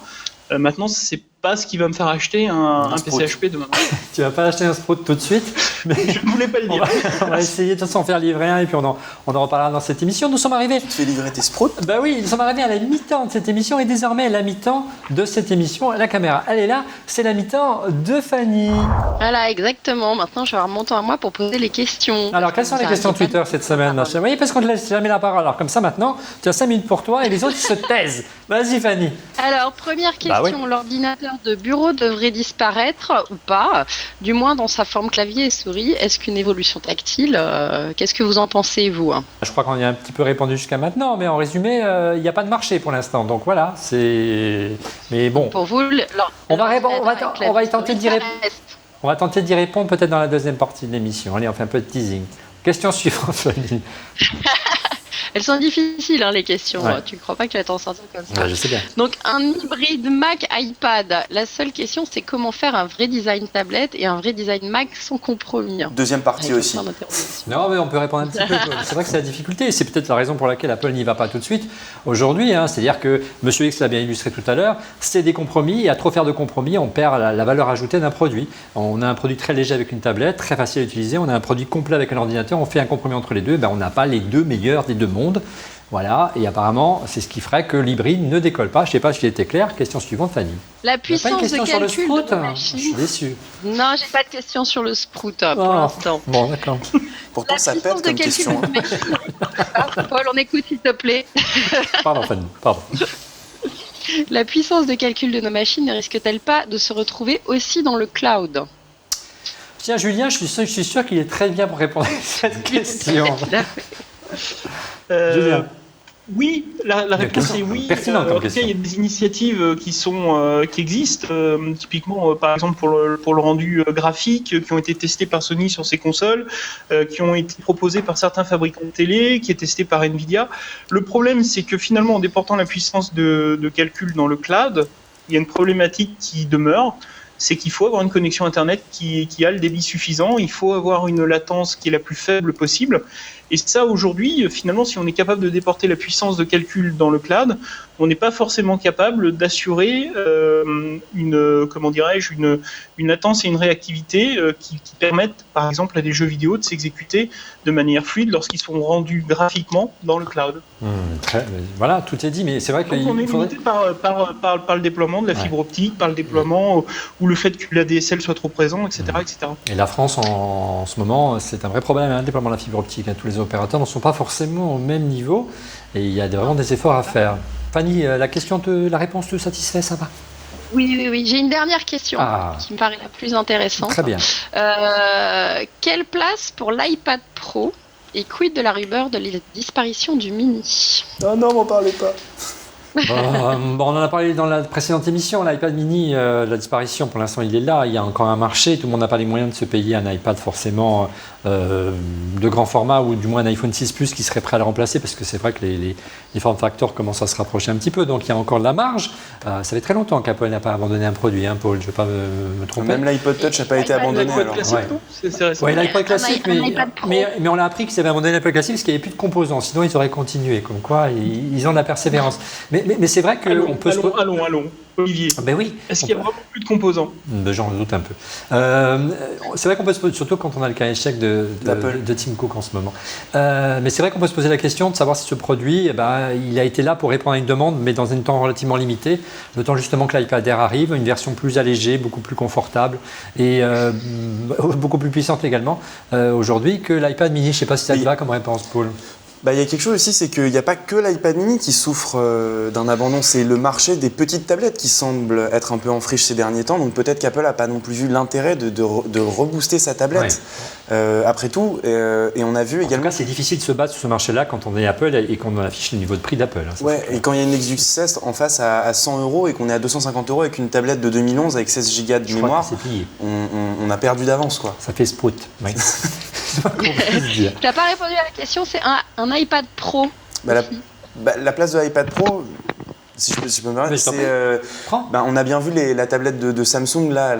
Speaker 4: Maintenant, c'est pas ce qui va me faire acheter un PC HP demain.
Speaker 1: Tu vas pas acheter un Sprout tout de suite, mais
Speaker 4: je ne voulais pas le dire.
Speaker 1: On va essayer de s'en faire livrer un et puis on en reparlera dans cette émission. Nous sommes arrivés.
Speaker 5: Tu te fais livrer tes Sprouts ?
Speaker 1: Bah oui, nous sommes arrivés à la mi-temps de cette émission et désormais la mi-temps de cette émission, la caméra, elle est là, c'est la mi-temps de Fanny.
Speaker 2: Voilà, exactement. Maintenant, je vais avoir mon temps à moi pour poser les questions.
Speaker 1: Alors, quelles sont les questions Twitter cette semaine ? Vous voyez, parce qu'on ne te laisse jamais la parole. Alors, comme ça, maintenant, tu as 5 minutes pour toi et les autres, ils se taisent. Vas-y, Fanny.
Speaker 2: Alors, première question, l'ordinateur de bureau devrait disparaître ou pas ? Du moins dans sa forme clavier et souris. Est-ce qu'une évolution tactile qu'est-ce que vous en pensez, vous ?
Speaker 1: Je crois qu'on y a un petit peu répondu jusqu'à maintenant, mais en résumé, il n'y a pas de marché pour l'instant. Donc voilà, c'est. Mais bon.
Speaker 2: Pour vous,
Speaker 1: on va y tenter d'y répondre. On va tenter d'y répondre peut-être dans la deuxième partie de l'émission. Allez, on fait un peu de teasing. Question suivante, Fanny.
Speaker 2: Elles sont difficiles, les questions.
Speaker 1: Ouais.
Speaker 2: Tu ne crois pas que tu vas t'en sortir comme ça ?
Speaker 1: Ouais, je sais bien.
Speaker 2: Donc, un hybride Mac-iPad. La seule question, c'est comment faire un vrai design tablette et un vrai design Mac sans compromis.
Speaker 5: Deuxième partie aussi.
Speaker 1: Non, mais on peut répondre un petit peu. C'est vrai que c'est la difficulté. C'est peut-être la raison pour laquelle Apple n'y va pas tout de suite aujourd'hui. C'est-à-dire que M. X l'a bien illustré tout à l'heure. C'est des compromis. Et à trop faire de compromis, on perd la valeur ajoutée d'un produit. On a un produit très léger avec une tablette, très facile à utiliser. On a un produit complet avec un ordinateur. On fait un compromis entre les deux. On n'a pas les deux meilleurs des deux mondes. Voilà, et apparemment, c'est ce qui ferait que l'hybride ne décolle pas. Je ne sais pas si j'étais clair. Question suivante, Fanny.
Speaker 2: La puissance de calcul de la machine.
Speaker 1: Je suis déçu.
Speaker 2: Non, j'ai pas de question sur le Sprout pour l'instant.
Speaker 1: Bon, d'accord.
Speaker 5: Pourtant, ça pète comme question.
Speaker 2: Paul, on écoute, s'il te plaît.
Speaker 1: Pardon, Fanny, pardon.
Speaker 2: La puissance de calcul de nos machines ne risque-t-elle pas de se retrouver aussi dans le cloud ?
Speaker 1: Tiens, Julien, je suis sûr qu'il est très bien pour répondre à cette question. Julien.
Speaker 4: Oui, la réponse est oui. En tout cas, il y a des initiatives qui existent. Typiquement, par exemple, pour le rendu graphique, qui ont été testés par Sony sur ses consoles, qui ont été proposés par certains fabricants de télé, qui est testé par Nvidia. Le problème, c'est que finalement, en déportant la puissance de calcul dans le cloud, il y a une problématique qui demeure. C'est qu'il faut avoir une connexion Internet qui a le débit suffisant, il faut avoir une latence qui est la plus faible possible. Et ça, aujourd'hui, finalement, si on est capable de déporter la puissance de calcul dans le cloud, on n'est pas forcément capable d'assurer une latence et une réactivité qui permettent, par exemple, à des jeux vidéo de s'exécuter de manière fluide lorsqu'ils sont rendus graphiquement dans le cloud.
Speaker 1: Voilà, tout est dit, mais c'est vrai
Speaker 4: qu'on est limité par le déploiement de la fibre optique, par le déploiement ou le fait que l'ADSL soit trop présent, etc. etc.
Speaker 1: Et la France, en ce moment, c'est un vrai problème, le déploiement de la fibre optique. Tous les opérateurs ne sont pas forcément au même niveau et il y a vraiment des efforts à faire. Fanny, la réponse te satisfait, ça va ?
Speaker 2: Oui. J'ai une dernière question qui me paraît la plus intéressante.
Speaker 1: Très bien.
Speaker 2: Quelle place pour l'iPad Pro et quid de la rumeur de la disparition du Mini ?
Speaker 5: Non, m'en parlez pas.
Speaker 1: On en a parlé dans la précédente émission, l'iPad mini, la disparition, pour l'instant il est là, il y a encore un marché, tout le monde n'a pas les moyens de se payer un iPad forcément de grand format ou du moins un iPhone 6 Plus qui serait prêt à le remplacer parce que c'est vrai que les form factors commencent à se rapprocher un petit peu, donc il y a encore de la marge. Ça fait très longtemps qu'Apple n'a pas abandonné un produit, Paul, je ne vais pas me tromper.
Speaker 5: Même l'iPod Touch n'a pas été abandonné.
Speaker 4: L'iPod classique, non ? C'est récent.
Speaker 1: Oui, l'iPod classique,
Speaker 2: iPad Pro.
Speaker 1: mais on a appris qu'ils avaient abandonné l'iPod classique parce qu'il n'y avait plus de composants, sinon ils auraient continué, comme quoi ils ont de la persévérance. Mais c'est vrai qu'on peut
Speaker 4: Allons, Olivier.
Speaker 1: Ben oui.
Speaker 4: Est-ce qu'il y a vraiment plus de composants ?
Speaker 1: J'en doute un peu. C'est vrai qu'on peut se poser, surtout quand on a le cas échec de Tim Cook en ce moment. Mais c'est vrai qu'on peut se poser la question de savoir si ce produit, il a été là pour répondre à une demande, mais dans un temps relativement limité. Le temps justement que l'iPad Air arrive, une version plus allégée, beaucoup plus confortable et beaucoup plus puissante également aujourd'hui que l'iPad mini. Je ne sais pas si ça te va comme réponse, Paul.
Speaker 5: Il y a quelque chose aussi, c'est qu'il n'y a pas que l'iPad mini qui souffre d'un abandon, c'est le marché des petites tablettes qui semble être un peu en friche ces derniers temps, donc peut-être qu'Apple n'a pas non plus vu l'intérêt de rebooster sa tablette. Après tout, et on a vu également...
Speaker 1: En tout cas, c'est difficile de se battre sur ce marché-là quand on est Apple et qu'on affiche le niveau de prix d'Apple.
Speaker 5: Et quand il y a une Nexus 16 en face à 100 € et qu'on est à 250 € avec une tablette de 2011 avec 16 Go de mémoire, on a perdu d'avance, quoi.
Speaker 1: Ça fait sprout. Oui.
Speaker 2: Tu n'as pas répondu à la question, c'est un iPad Pro.
Speaker 5: La place de l'iPad Pro, si je peux me permettre, c'est on a bien vu la tablette de Samsung, là,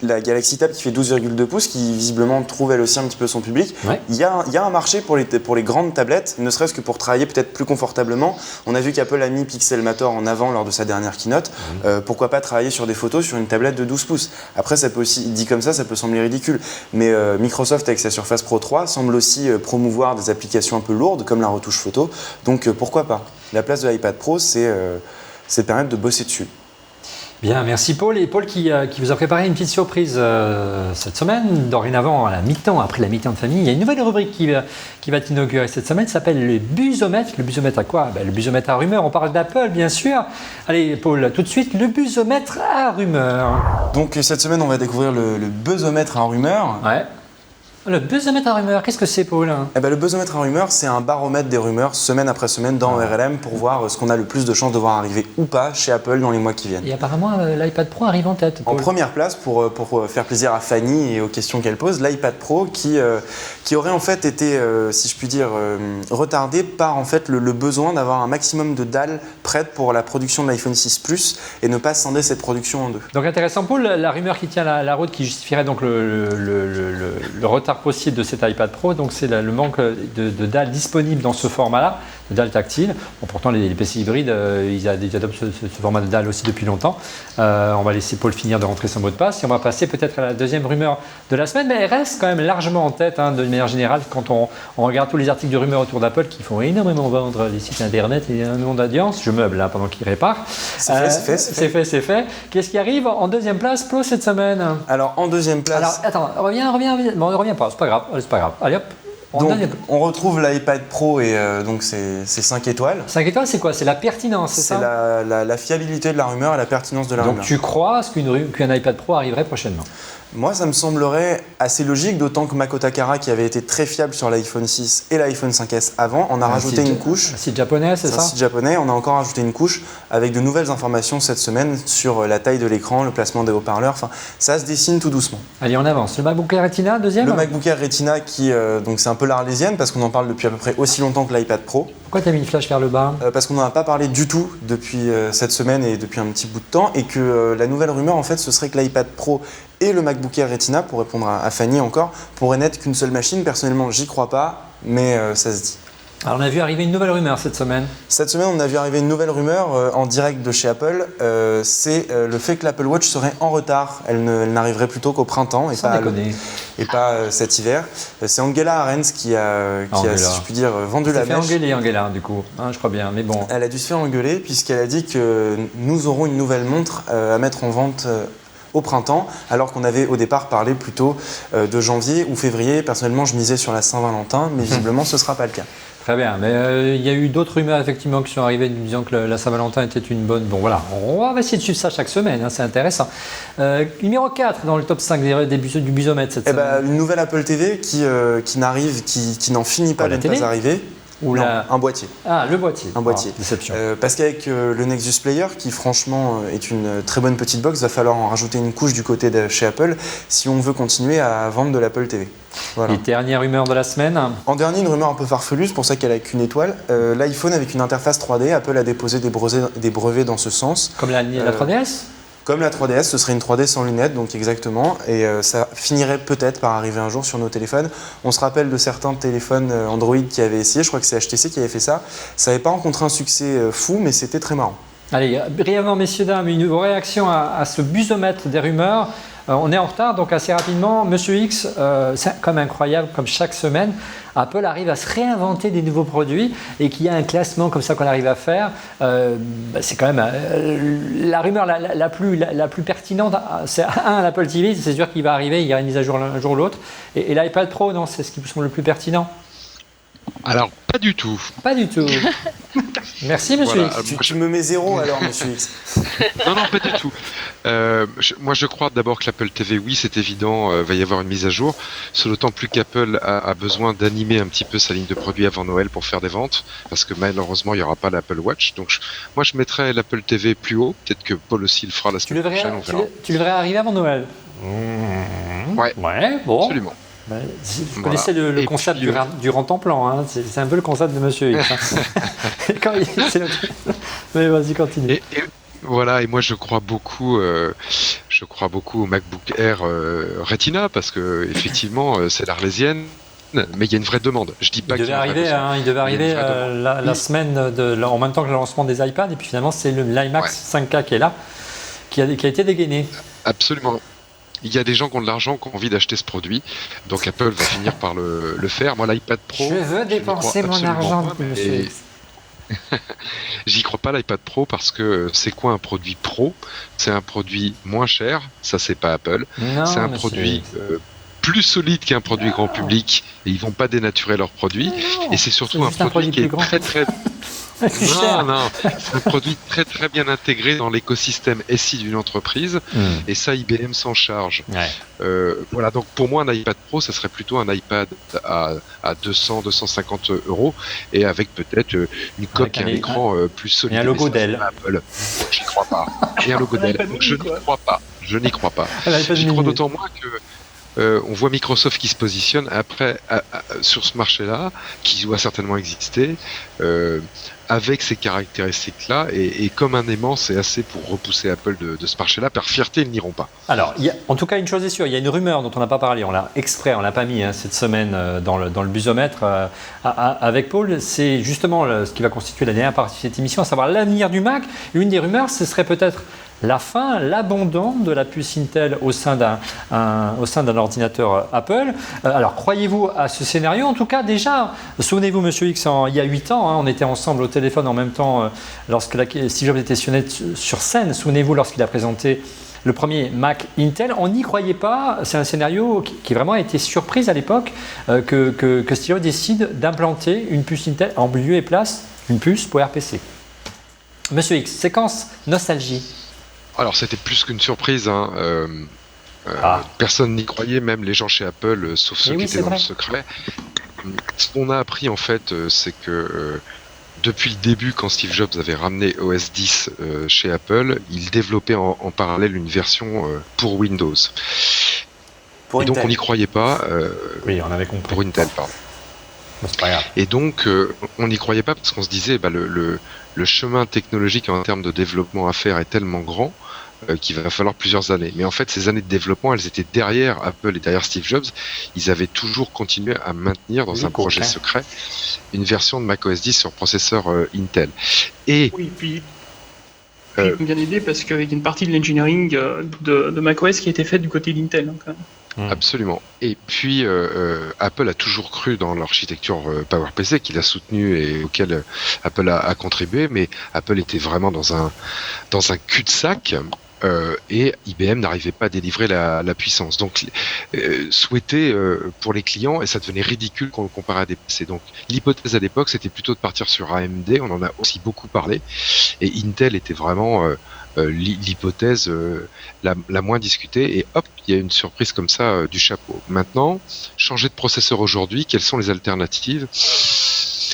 Speaker 5: la Galaxy Tab qui fait 12,2 pouces, qui visiblement trouve elle aussi un petit peu son public. Ouais. Il y a un marché pour les grandes tablettes, ne serait-ce que pour travailler peut-être plus confortablement. On a vu qu'Apple a mis Pixelmator en avant lors de sa dernière keynote. Pourquoi pas travailler sur des photos sur une tablette de 12 pouces. Après, ça peut aussi, dit comme ça peut sembler ridicule. Mais Microsoft, avec sa Surface Pro 3, semble aussi promouvoir des applications un peu lourdes, comme la retouche photo. Donc pourquoi pas. La place de l'iPad Pro, c'est de permettre de bosser dessus.
Speaker 1: Bien, merci Paul. Et Paul qui vous a préparé une petite surprise cette semaine. Dorénavant, à la mi-temps, après la mi-temps de famille, il y a une nouvelle rubrique qui va être inaugurée cette semaine, s'appelle le Busomètre. Le Busomètre à quoi ? Le Busomètre à rumeurs. On parle d'Apple, bien sûr. Allez, Paul, tout de suite, le Busomètre à rumeurs.
Speaker 5: Donc, cette semaine, on va découvrir le Buzzomètre à rumeurs.
Speaker 1: Ouais. Le Buzzomètre à rumeurs, qu'est-ce que c'est, Paul ?
Speaker 5: Le Buzzomètre à rumeurs, c'est un baromètre des rumeurs semaine après semaine dans ORLM pour voir ce qu'on a le plus de chances de voir arriver ou pas chez Apple dans les mois qui viennent.
Speaker 1: Et apparemment, l'iPad Pro arrive en tête, Paul.
Speaker 5: En première place, pour faire plaisir à Fanny et aux questions qu'elle pose, l'iPad Pro qui aurait en fait été, si je puis dire, retardé par en fait le besoin d'avoir un maximum de dalles prêtes pour la production de l'iPhone 6 Plus et ne pas scinder cette production en deux.
Speaker 1: Donc intéressant, Paul, la rumeur qui tient la route, qui justifierait donc le retard possible de cet iPad Pro, donc c'est le manque de dalles disponibles dans ce format-là, de dalles tactiles. Bon, pourtant, les PC hybrides, ils adoptent ce format de dalles aussi depuis longtemps. On va laisser Paul finir de rentrer son mot de passe et on va passer peut-être à la deuxième rumeur de la semaine, mais elle reste quand même largement en tête, de manière générale, quand on regarde tous les articles de rumeurs autour d'Apple qui font énormément vendre les sites internet et un nombre d'audience. Je meuble pendant qu'il répare. C'est fait. Qu'est-ce qui arrive en deuxième place, Paul, cette semaine ?
Speaker 5: Alors, en deuxième place...
Speaker 1: Alors, attends, reviens. Bon, on revient pas, c'est pas grave. Allez hop.
Speaker 5: On retrouve l'iPad Pro et donc c'est 5 étoiles.
Speaker 1: 5 étoiles, c'est quoi ? C'est la pertinence, c'est ça ?
Speaker 5: C'est la fiabilité de la rumeur et la pertinence de la rumeur.
Speaker 1: Donc tu crois qu'un iPad Pro arriverait prochainement ?
Speaker 5: Moi, ça me semblerait assez logique, d'autant que Makoto Takara, qui avait été très fiable sur l'iPhone 6 et l'iPhone 5S avant, en a rajouté une couche.
Speaker 1: Un site japonais, c'est ça ?
Speaker 5: Un site japonais, on a encore rajouté une couche avec de nouvelles informations cette semaine sur la taille de l'écran, le placement des haut-parleurs. Enfin, ça se dessine tout doucement.
Speaker 1: Allez, on avance. Le MacBook Air Retina, deuxième ?
Speaker 5: Le MacBook Air Retina, qui donc c'est un peu l'arlésienne parce qu'on en parle depuis à peu près aussi longtemps que l'iPad Pro.
Speaker 1: Pourquoi tu as mis une flash vers le bas ?
Speaker 5: Parce qu'on n'en a pas parlé du tout depuis cette semaine et depuis un petit bout de temps, et que la nouvelle rumeur, en fait, ce serait que l'iPad Pro et le MacBook Air Retina, pour répondre à Fanny encore, pourraient n'être qu'une seule machine. Personnellement, j'y crois pas, mais ça se dit.
Speaker 1: Alors on a vu arriver une nouvelle rumeur cette semaine.
Speaker 5: Cette semaine, on a vu arriver une nouvelle rumeur en direct de chez Apple. C'est le fait que l'Apple Watch serait en retard. Elle n'arriverait plutôt qu'au printemps et pas cet hiver. C'est Angela Ahrendts qui a, si je puis dire, vendu la mèche.
Speaker 1: Elle s'est fait engueuler, Angela, du coup, je crois bien. Mais bon.
Speaker 5: Elle a dû se faire engueuler puisqu'elle a dit que nous aurons une nouvelle montre à mettre en vente au printemps, alors qu'on avait au départ parlé plutôt de janvier ou février. Personnellement, je misais sur la Saint-Valentin, mais visiblement, ce ne sera pas le cas.
Speaker 1: Très bien, mais il y a eu d'autres rumeurs effectivement qui sont arrivées nous disant que la Saint-Valentin était une bonne... Bon voilà, on va essayer de suivre ça chaque semaine, c'est intéressant. Numéro 4 dans le top 5 du Busomètre cette semaine.
Speaker 5: Une nouvelle Apple TV qui n'en finit pas de ne pas arriver.
Speaker 1: Ou
Speaker 5: Non, un boîtier.
Speaker 1: Ah, le boîtier.
Speaker 5: Un boîtier.
Speaker 1: Déception.
Speaker 5: Parce qu'avec le Nexus Player, qui franchement est une très bonne petite box, va falloir en rajouter une couche du côté de chez Apple si on veut continuer à vendre de l'Apple TV. Voilà.
Speaker 1: Et dernière rumeur de la semaine.
Speaker 5: En dernier, une rumeur un peu farfelue, c'est pour ça qu'elle n'a qu'une étoile. L'iPhone avec une interface 3D, Apple a déposé des brevets dans ce sens.
Speaker 1: Comme la 3DS.
Speaker 5: Comme la 3DS, ce serait une 3D sans lunettes, donc exactement, et ça finirait peut-être par arriver un jour sur nos téléphones. On se rappelle de certains téléphones Android qui avaient essayé, je crois que c'est HTC qui avait fait ça. Ça n'avait pas rencontré un succès fou, mais c'était très marrant.
Speaker 1: Allez, brièvement, messieurs, dames, une réaction à ce busomètre des rumeurs. On est en retard, donc assez rapidement. Monsieur X, c'est comme incroyable, comme chaque semaine, Apple arrive à se réinventer des nouveaux produits et qu'il y a un classement comme ça qu'on arrive à faire. C'est quand même la rumeur la plus pertinente. C'est l'Apple TV, c'est sûr qu'il va arriver, il y a une mise à jour un jour ou l'autre. Et l'iPad Pro, non, c'est ce qui me semble le plus pertinent.
Speaker 3: Alors, pas du tout.
Speaker 1: Pas du tout. Merci, monsieur
Speaker 3: Voilà,
Speaker 1: X.
Speaker 5: Tu me mets 0 alors, monsieur X.
Speaker 3: Non, pas du tout. Moi, je crois d'abord que l'Apple TV, oui, c'est évident, va y avoir une mise à jour. C'est d'autant plus qu'Apple a besoin d'animer un petit peu sa ligne de produits avant Noël pour faire des ventes, parce que malheureusement, il n'y aura pas l'Apple Watch. Donc, moi, je mettrais l'Apple TV plus haut. Peut-être que Paul aussi le fera la semaine prochaine, on verra.
Speaker 1: Tu devrais arriver avant Noël.
Speaker 3: Ouais,
Speaker 1: bon.
Speaker 3: absolument.
Speaker 1: Vous connaissez le concept
Speaker 3: puis,
Speaker 1: du rent-en-plan, hein. C'est un peu le concept de Monsieur X. Hein. Mais vas-y, continue.
Speaker 3: Et voilà, et moi je crois beaucoup au MacBook Air Retina parce que effectivement c'est l'Arlésienne, mais il y a une vraie demande. Je dis pas
Speaker 1: il devait arriver la semaine en même temps que le lancement des iPads, et puis finalement c'est l'iMac 5K qui est là, qui a été dégainé.
Speaker 3: Absolument. Il y a des gens qui ont de l'argent, qui ont envie d'acheter ce produit, donc Apple va finir par le faire. Moi, l'iPad Pro,
Speaker 1: je veux dépenser mon argent, monsieur.
Speaker 3: J'y crois pas, l'iPad Pro, parce que c'est quoi un produit pro? C'est un produit moins cher, ça c'est pas Apple. C'est un produit plus solide qu'un produit grand public, et ils vont pas dénaturer leur produit. Et c'est surtout un produit qui est très Non, c'est un produit très très bien intégré dans l'écosystème SI d'une entreprise, et ça IBM s'en charge. Voilà, donc pour moi un iPad Pro, ça serait plutôt un iPad à 200-250 euros, et avec peut-être une coque et un écran plus solide.
Speaker 1: Et un logo Dell.
Speaker 3: J'y crois pas. Et un logo Dell. Donc je n'y crois pas. J'y crois d'autant moins que on voit Microsoft qui se positionne après sur ce marché-là, qui doit certainement exister, avec ces caractéristiques-là, et comme un aimant, c'est assez pour repousser Apple de ce marché-là. Par fierté, ils n'iront pas.
Speaker 1: Alors, en tout cas, une chose est sûre, il y a une rumeur dont on n'a pas parlé, on l'a pas mis cette semaine dans le busomètre avec Paul, c'est justement ce qui va constituer la dernière partie de cette émission, à savoir l'avenir du Mac. Une des rumeurs, ce serait peut-être la fin, l'abandon de la puce Intel au sein d'un ordinateur Apple. Alors, croyez-vous à ce scénario? En tout cas, déjà, souvenez-vous, Monsieur X, il y a 8 ans, on était ensemble au téléphone en même temps lorsque Steve Jobs était sur scène. Souvenez-vous, lorsqu'il a présenté le premier Mac Intel, on n'y croyait pas. C'est un scénario qui vraiment a été surprise à l'époque que Steve Jobs décide d'implanter une puce Intel en lieu et place une puce PowerPC. Monsieur X, séquence nostalgie.
Speaker 3: Alors c'était plus qu'une surprise, personne n'y croyait, même les gens chez Apple, sauf ceux qui étaient dans le secret. Ce qu'on a appris en fait, c'est que depuis le début, quand Steve Jobs avait ramené OS X chez Apple, il développait en parallèle une version pour Windows. Et donc on n'y croyait pas.
Speaker 1: Oui, on avait compris.
Speaker 3: Pour Intel, pardon.
Speaker 1: C'est pas grave.
Speaker 3: Et donc on n'y croyait pas parce qu'on se disait le chemin technologique en termes de développement à faire est tellement grand qu'il va falloir plusieurs années. Mais en fait, ces années de développement, elles étaient derrière Apple et derrière Steve Jobs. Ils avaient toujours continué à maintenir dans un projet secret une version de macOS 10 sur processeur Intel. Et
Speaker 4: oui, puis bien aidé parce qu'il y a une partie de l'engineering de macOS qui a été faite du côté d'Intel.
Speaker 3: Absolument. Et puis Apple a toujours cru dans l'architecture PowerPC qu'il a soutenue et auquel Apple a contribué, mais Apple était vraiment dans un cul-de-sac. Et IBM n'arrivait pas à délivrer la puissance. Donc, souhaité pour les clients, et ça devenait ridicule quand on le comparait à des PC. Donc, l'hypothèse à l'époque, c'était plutôt de partir sur AMD. On en a aussi beaucoup parlé. Et Intel était vraiment l'hypothèse la moins discutée. Et hop, il y a une surprise comme ça du chapeau. Maintenant, changer de processeur aujourd'hui, quelles sont les alternatives ?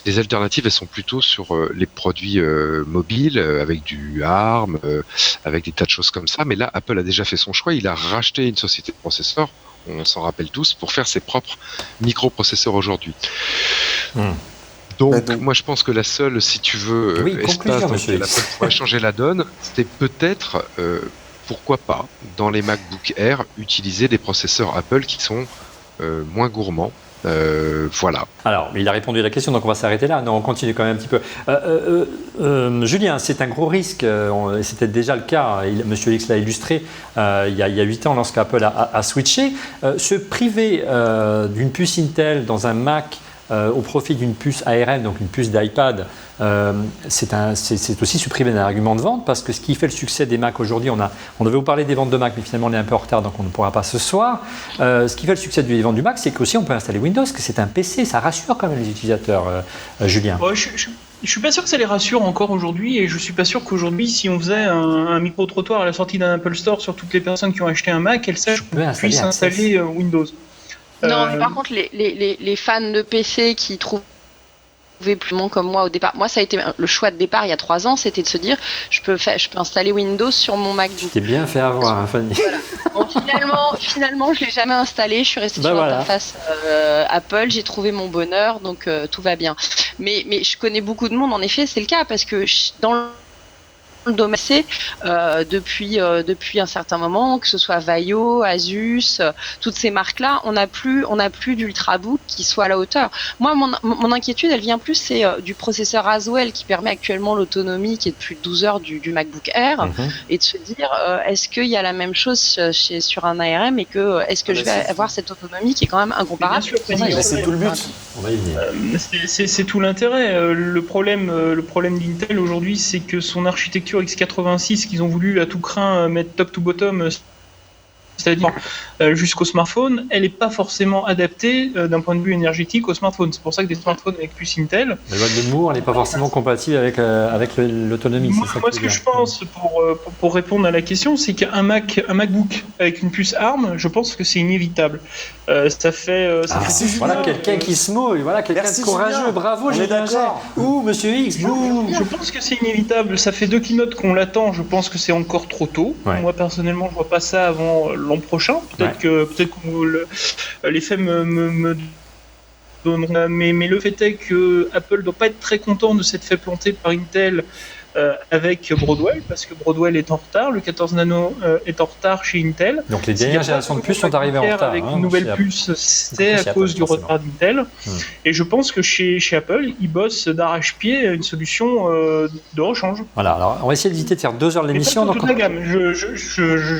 Speaker 3: les alternatives, elles sont plutôt sur les produits mobiles, avec du ARM, avec des tas de choses comme ça. Mais là, Apple a déjà fait son choix. Il a racheté une société de processeurs, on s'en rappelle tous, pour faire ses propres microprocesseurs aujourd'hui. Donc, moi, je pense que la seule, si tu veux, espace dans lequel Apple pourrait changer la donne, c'était peut-être, pourquoi pas, dans les MacBook Air, utiliser des processeurs Apple qui sont moins gourmands. Voilà.
Speaker 1: Alors, il a répondu à la question, donc on va s'arrêter là. Non, on continue quand même un petit peu. Julien, c'est un gros risque, et c'était déjà le cas, Monsieur X l'a illustré, il y a 8 ans lorsqu'Apple a switché. Se priver d'une puce Intel dans un Mac au profit d'une puce ARM, donc une puce d'iPad, c'est aussi se priver d'un argument de vente, parce que ce qui fait le succès des Mac aujourd'hui, on devait vous parler des ventes de Mac, mais finalement on est un peu en retard, donc on ne pourra pas ce soir. Ce qui fait le succès des ventes du Mac, c'est qu'aussi on peut installer Windows, que c'est un PC, ça rassure quand même les utilisateurs, Julien.
Speaker 4: Je suis pas sûr que ça les rassure encore aujourd'hui, et je suis pas sûr qu'aujourd'hui, si on faisait un micro-trottoir à la sortie d'un Apple Store sur toutes les personnes qui ont acheté un Mac, elles sachent qu'on puisse installer Windows.
Speaker 2: Non, mais par contre, les fans de PC qui trouvaient plus comme moi au départ, moi ça a été le choix de départ il y a 3 ans, c'était de se dire je peux installer Windows sur mon MacBook.
Speaker 1: T'es bien fait avoir, hein, Fanny.
Speaker 2: Voilà. Bon, finalement, je l'ai jamais installé, je suis restée sur l'interface Apple, j'ai trouvé mon bonheur, donc tout va bien. Mais je connais beaucoup de monde, en effet, c'est le cas, parce que dans le domaine depuis un certain moment, que ce soit Vaio, Asus, toutes ces marques-là, on n'a plus d'ultrabook qui soit à la hauteur. Moi, mon inquiétude, elle vient plus, c'est du processeur Haswell qui permet actuellement l'autonomie qui est de plus de 12 heures du MacBook Air, et de se dire, est-ce qu'il y a la même chose sur un ARM, et que est-ce que je vais avoir cette autonomie qui est quand même incomparable.
Speaker 4: Bien sûr,
Speaker 5: c'est tout le but.
Speaker 1: On va y venir.
Speaker 4: C'est tout l'intérêt. Le problème d'Intel aujourd'hui, c'est que son architecture x86 qu'ils ont voulu à tout craint mettre top to bottom, c'est-à-dire jusqu'au smartphone, elle n'est pas forcément adaptée d'un point de vue énergétique au smartphone. C'est pour ça que des smartphones avec puce Intel...
Speaker 1: La loi de Moore, elle n'est pas forcément compatible avec l'autonomie.
Speaker 4: Moi, ce que je pense, pour répondre à la question, c'est qu'un MacBook avec une puce ARM, je pense que c'est inévitable.
Speaker 1: Voilà quelqu'un qui se moque, voilà quelqu'un de courageux. Julien. Bravo, Julien. Ouh, Monsieur X.
Speaker 4: Je pense que c'est inévitable. Ça fait 2 keynotes qu'on l'attend. Je pense que c'est encore trop tôt. Ouais. Moi, personnellement, je vois pas ça avant l'an prochain. Peut-être que les faits me donneront. Mais le fait est que Apple doit pas être très content de s'être fait planter par Intel. Avec Broadwell, parce que Broadwell est en retard, le 14 nano est en retard chez Intel.
Speaker 1: Donc les dernières générations de puces sont arrivées en retard.
Speaker 4: Avec une nouvelle puce, c'est à cause du retard d'Intel. Et je pense que chez Apple, ils bossent d'arrache-pied une solution de rechange.
Speaker 1: Voilà, alors on va essayer d'éviter de faire 2 heures de l'émission.
Speaker 4: Toute la gamme.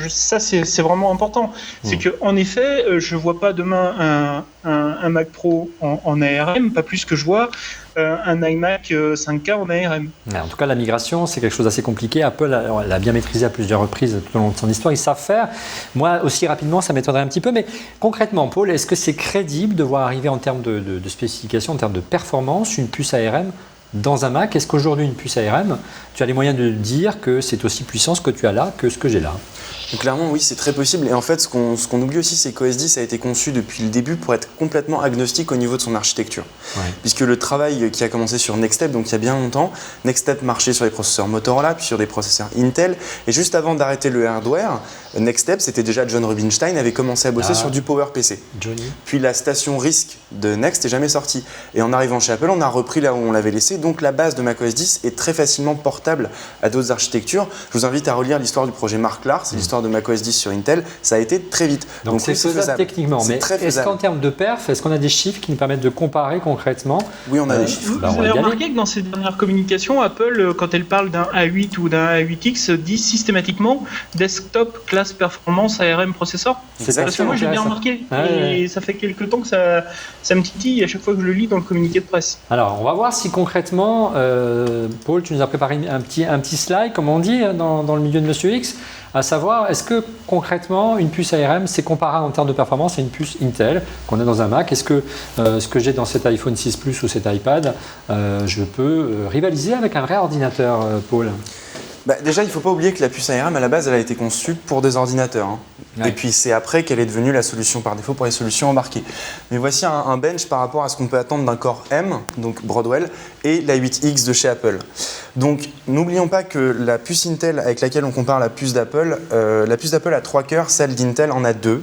Speaker 4: Ça, c'est vraiment important. C'est qu'en effet, je vois pas demain un Mac Pro en ARM, pas plus que je vois un iMac 5K en ARM.
Speaker 1: En tout cas, la migration, c'est quelque chose d'assez compliqué. Apple l'a bien maîtrisé à plusieurs reprises tout au long de son histoire. Ils savent faire. Moi, aussi rapidement, ça m'étonnerait un petit peu. Mais concrètement, Paul, est-ce que c'est crédible de voir arriver en termes de spécification, en termes de performance, une puce ARM dans un Mac? Est-ce qu'aujourd'hui, une puce ARM, tu as les moyens de dire que c'est aussi puissant ce que tu as là que ce que j'ai là?
Speaker 5: Donc clairement, oui, c'est très possible. Et en fait, ce qu'on oublie aussi, c'est qu'OS X a été conçu depuis le début pour être complètement agnostique au niveau de son architecture. Ouais. Puisque le travail qui a commencé sur Nextstep, donc il y a bien longtemps, Nextstep marchait sur les processeurs Motorola, puis sur des processeurs Intel. Et juste avant d'arrêter le hardware, Nextstep, c'était déjà John Rubinstein, avait commencé à bosser sur du PowerPC. Puis la station RISC de Next n'est jamais sortie. Et en arrivant chez Apple, on a repris là où on l'avait laissé. Donc la base de macOS X est très facilement portable à d'autres architectures. Je vous invite à relire l'histoire du projet Mark Larr, c'est l'histoire de macOS X sur Intel. Ça a été très vite.
Speaker 1: Donc c'est faisable techniquement. Mais est-ce qu'en termes de perf, est-ce qu'on a des chiffres qui nous permettent de comparer concrètement?
Speaker 5: Oui, on a des chiffres.
Speaker 4: Vous avez remarqué que dans ces dernières communications, Apple, quand elle parle d'un A8 ou d'un A8X, dit systématiquement Desktop Class Performance ARM Processor.
Speaker 5: C'est
Speaker 4: parce que moi j'ai bien remarqué. Et ça fait quelques temps que ça me titille à chaque fois que je le lis dans le communiqué de presse.
Speaker 1: Alors, on va voir si concrètement, Paul, tu nous as préparé un petit slide, comme on dit dans le milieu de Monsieur X, à savoir, est-ce que concrètement, une puce ARM, c'est comparable en termes de performance à une puce Intel qu'on a dans un Mac? Est-ce que ce que j'ai dans cet iPhone 6 Plus ou cet iPad, je peux rivaliser avec un vrai ordinateur, Paul?
Speaker 5: Déjà, il ne faut pas oublier que la puce ARM, à la base, elle a été conçue pour des ordinateurs. Et puis c'est après qu'elle est devenue la solution par défaut pour les solutions embarquées. Mais voici un bench par rapport à ce qu'on peut attendre d'un Core M, donc Broadwell, et la 8X de chez Apple. Donc n'oublions pas que la puce Intel avec laquelle on compare la puce d'Apple a 3 cœurs, celle d'Intel en a 2.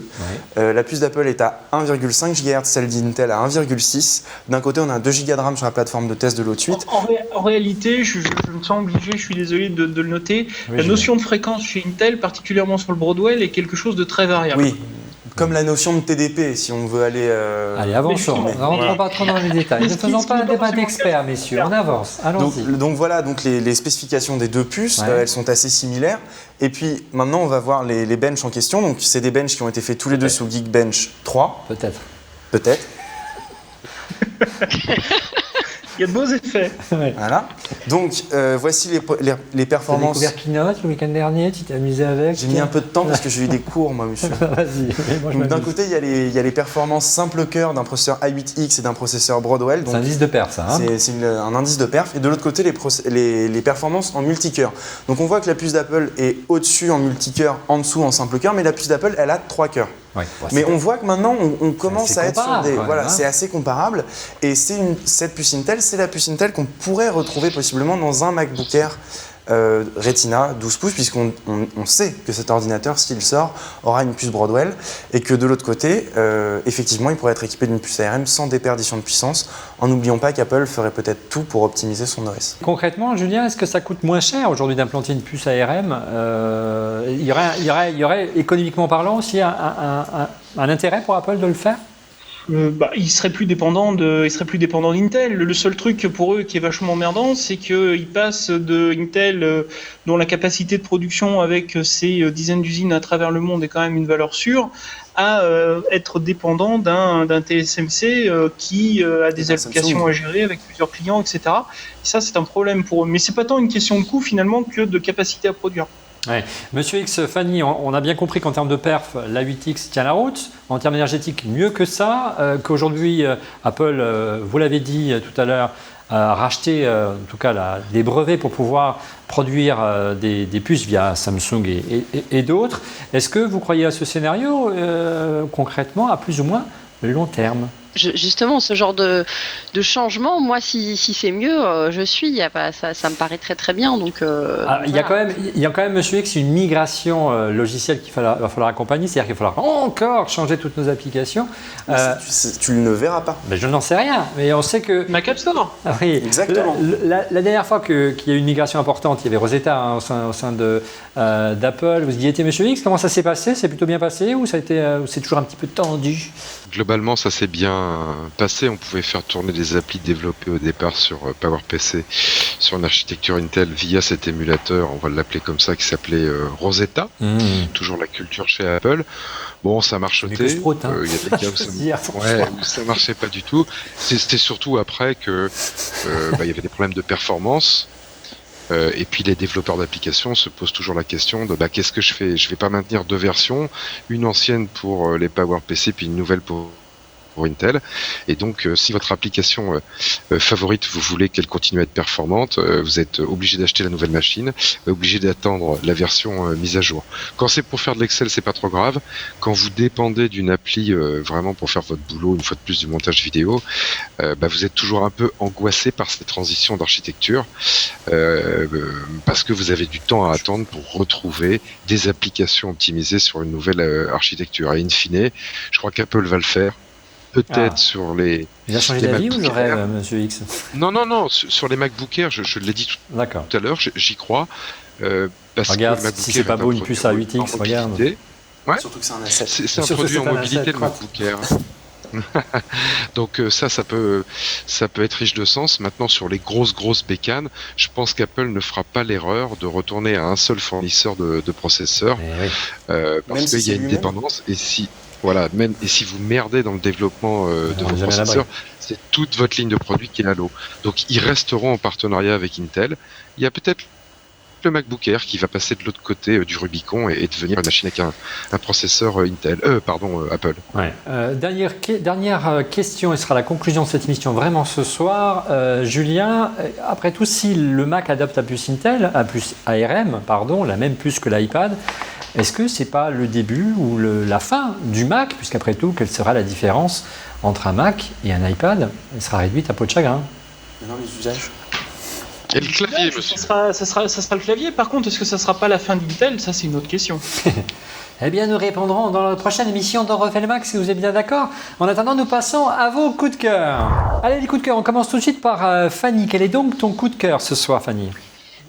Speaker 5: Ouais. La puce d'Apple est à 1,5 GHz, celle d'Intel à 1,6. D'un côté, on a 2 Go de RAM sur la plateforme de test de l'autre suite.
Speaker 4: En réalité, je me sens obligé, je suis désolé de le noter, oui, la notion de fréquence chez Intel, particulièrement sur le Broadwell, est quelque chose de très variable.
Speaker 5: Oui. Comme la notion de TDP, si on veut aller...
Speaker 1: Allez, avançons. On ne rentre pas trop dans les détails. Ne faisons pas un débat d'experts, messieurs. On avance. Allons-y.
Speaker 5: Donc voilà, donc les spécifications des deux puces, elles sont assez similaires. Et puis maintenant, on va voir les benches en question. Donc c'est des benches qui ont été faits tous les deux sous Geekbench 3. Peut-être.
Speaker 4: Il y a de beaux effets.
Speaker 1: Ouais.
Speaker 5: Voilà. Donc, voici les performances.
Speaker 1: Tu as découvert Keynote le week-end dernier, tu t'es amusé avec.
Speaker 5: J'ai mis un peu de temps parce que j'ai eu des cours, moi, monsieur.
Speaker 1: Vas-y.
Speaker 5: Donc, d'un côté, il y a les performances simple cœur d'un processeur A8X et d'un processeur Broadwell.
Speaker 1: C'est un indice de perf, ça. Hein,
Speaker 5: c'est un indice de perf. Et de l'autre côté, les performances en multicœur. Donc, on voit que la puce d'Apple est au-dessus en multicœur, en dessous en simple cœur, mais la puce d'Apple, elle a 3 cœurs.
Speaker 1: Ouais,
Speaker 5: mais on voit que maintenant, on commence à être sur des...
Speaker 1: Voilà,
Speaker 5: c'est assez comparable. Et cette puce Intel, c'est la puce Intel qu'on pourrait retrouver possiblement dans un MacBook Air Retina 12 pouces, puisqu'on sait que cet ordinateur, s'il sort, aura une puce Broadwell, et que de l'autre côté, effectivement, il pourrait être équipé d'une puce ARM sans déperdition de puissance, en n'oubliant pas qu'Apple ferait peut-être tout pour optimiser son OS.
Speaker 1: Concrètement, Julien, est-ce que ça coûte moins cher aujourd'hui d'implanter une puce ARM? Il y aurait, économiquement parlant, aussi un intérêt pour Apple de le faire?
Speaker 4: Il serait plus dépendant d'Intel. Le seul truc pour eux qui est vachement emmerdant, c'est qu'ils passent de Intel, dont la capacité de production avec ses dizaines d'usines à travers le monde est quand même une valeur sûre, à être dépendant d'un TSMC qui a des applications à gérer avec plusieurs clients, etc. Et ça, c'est un problème pour eux. Mais c'est pas tant une question de coût finalement que de capacité à produire.
Speaker 1: Ouais. Monsieur X, Fanny, on a bien compris qu'en termes de perf, la 8X tient la route. En termes énergétiques, mieux que ça. Qu'aujourd'hui, Apple, vous l'avez dit tout à l'heure, a racheté en tout cas des brevets pour pouvoir produire des puces via Samsung et d'autres. Est-ce que vous croyez à ce scénario concrètement à plus ou moins long terme?
Speaker 2: Justement, ce genre de changement, moi, si c'est mieux, je suis. Ça me paraît très très bien. Donc,
Speaker 1: il y a quand même, Monsieur X, une migration logicielle va falloir accompagner. C'est-à-dire qu'il va falloir encore changer toutes nos applications.
Speaker 5: Tu ne verras pas.
Speaker 1: Mais je n'en sais rien. Mais on sait que
Speaker 4: Mac App Store.
Speaker 1: Oui,
Speaker 5: exactement.
Speaker 1: La dernière fois qu'il y a eu une migration importante, il y avait Rosetta au sein d'Apple. Vous y étiez, Monsieur X. Comment ça s'est passé? C'est plutôt bien passé ou c'est toujours un petit peu tendu?
Speaker 3: Globalement, ça s'est bien passé. On pouvait faire tourner des applis développées au départ sur PowerPC sur une architecture Intel via cet émulateur, on va l'appeler comme ça, qui s'appelait Rosetta. Toujours la culture chez Apple. Bon, ça marchotait. Il y a des cas où ça marchait pas du tout. C'était surtout après que il y avait des problèmes de performance. Et puis les développeurs d'applications se posent toujours la question de qu'est-ce que je fais? Je vais pas maintenir deux versions, une ancienne pour les PowerPC puis une nouvelle pour Intel. Et donc, si votre application favorite, vous voulez qu'elle continue à être performante, vous êtes obligé d'acheter la nouvelle machine, obligé d'attendre la version mise à jour. Quand c'est pour faire de l'Excel, c'est pas trop grave. Quand vous dépendez d'une appli vraiment pour faire votre boulot, une fois de plus du montage vidéo, vous êtes toujours un peu angoissé par ces transitions d'architecture parce que vous avez du temps à attendre pour retrouver des applications optimisées sur une nouvelle architecture. Et in fine, je crois qu'Apple va le faire. Peut-être sur les.
Speaker 1: Il a changé d'avis ou je rêve, Monsieur X?
Speaker 3: Non, sur les MacBook Air, je l'ai dit tout à l'heure, j'y crois. Parce
Speaker 1: regarde,
Speaker 3: que le MacBook
Speaker 1: si c'est pas beau une puce à 8X, regarde.
Speaker 3: Ouais.
Speaker 5: Surtout que c'est un asset.
Speaker 3: C'est un produit en mobilité, le MacBook Air. Donc ça peut être riche de sens. Maintenant, sur les grosses bécanes, je pense qu'Apple ne fera pas l'erreur de retourner à un seul fournisseur de processeurs, parce qu'il y a une dépendance. Et si vous merdez dans le développement de vos processeurs, c'est toute votre ligne de produit qui est à l'eau. Donc ils resteront en partenariat avec Intel. Il y a peut-être le MacBook Air qui va passer de l'autre côté du Rubicon et devenir une machine avec un processeur Apple.
Speaker 1: Ouais. Dernière question, et ce sera la conclusion de cette émission vraiment ce soir. Julien, après tout, si le Mac adopte la puce Intel, la puce ARM, la même puce que l'iPad, est-ce que c'est pas le début ou la fin du Mac, puisqu'après tout, quelle sera la différence entre un Mac et un iPad? Elle sera réduite à peau de chagrin.
Speaker 5: Non, les usages.
Speaker 3: Et le clavier, monsieur.
Speaker 4: Ça sera le clavier. Par contre, est-ce que ça sera pas la fin d'Intel? Ça, c'est une autre question.
Speaker 1: Eh bien, nous répondrons dans la prochaine émission d'On refait le Mac, si vous êtes bien d'accord. En attendant, nous passons à vos coups de cœur. Allez, les coups de cœur, on commence tout de suite par Fanny. Quel est donc ton coup de cœur ce soir, Fanny?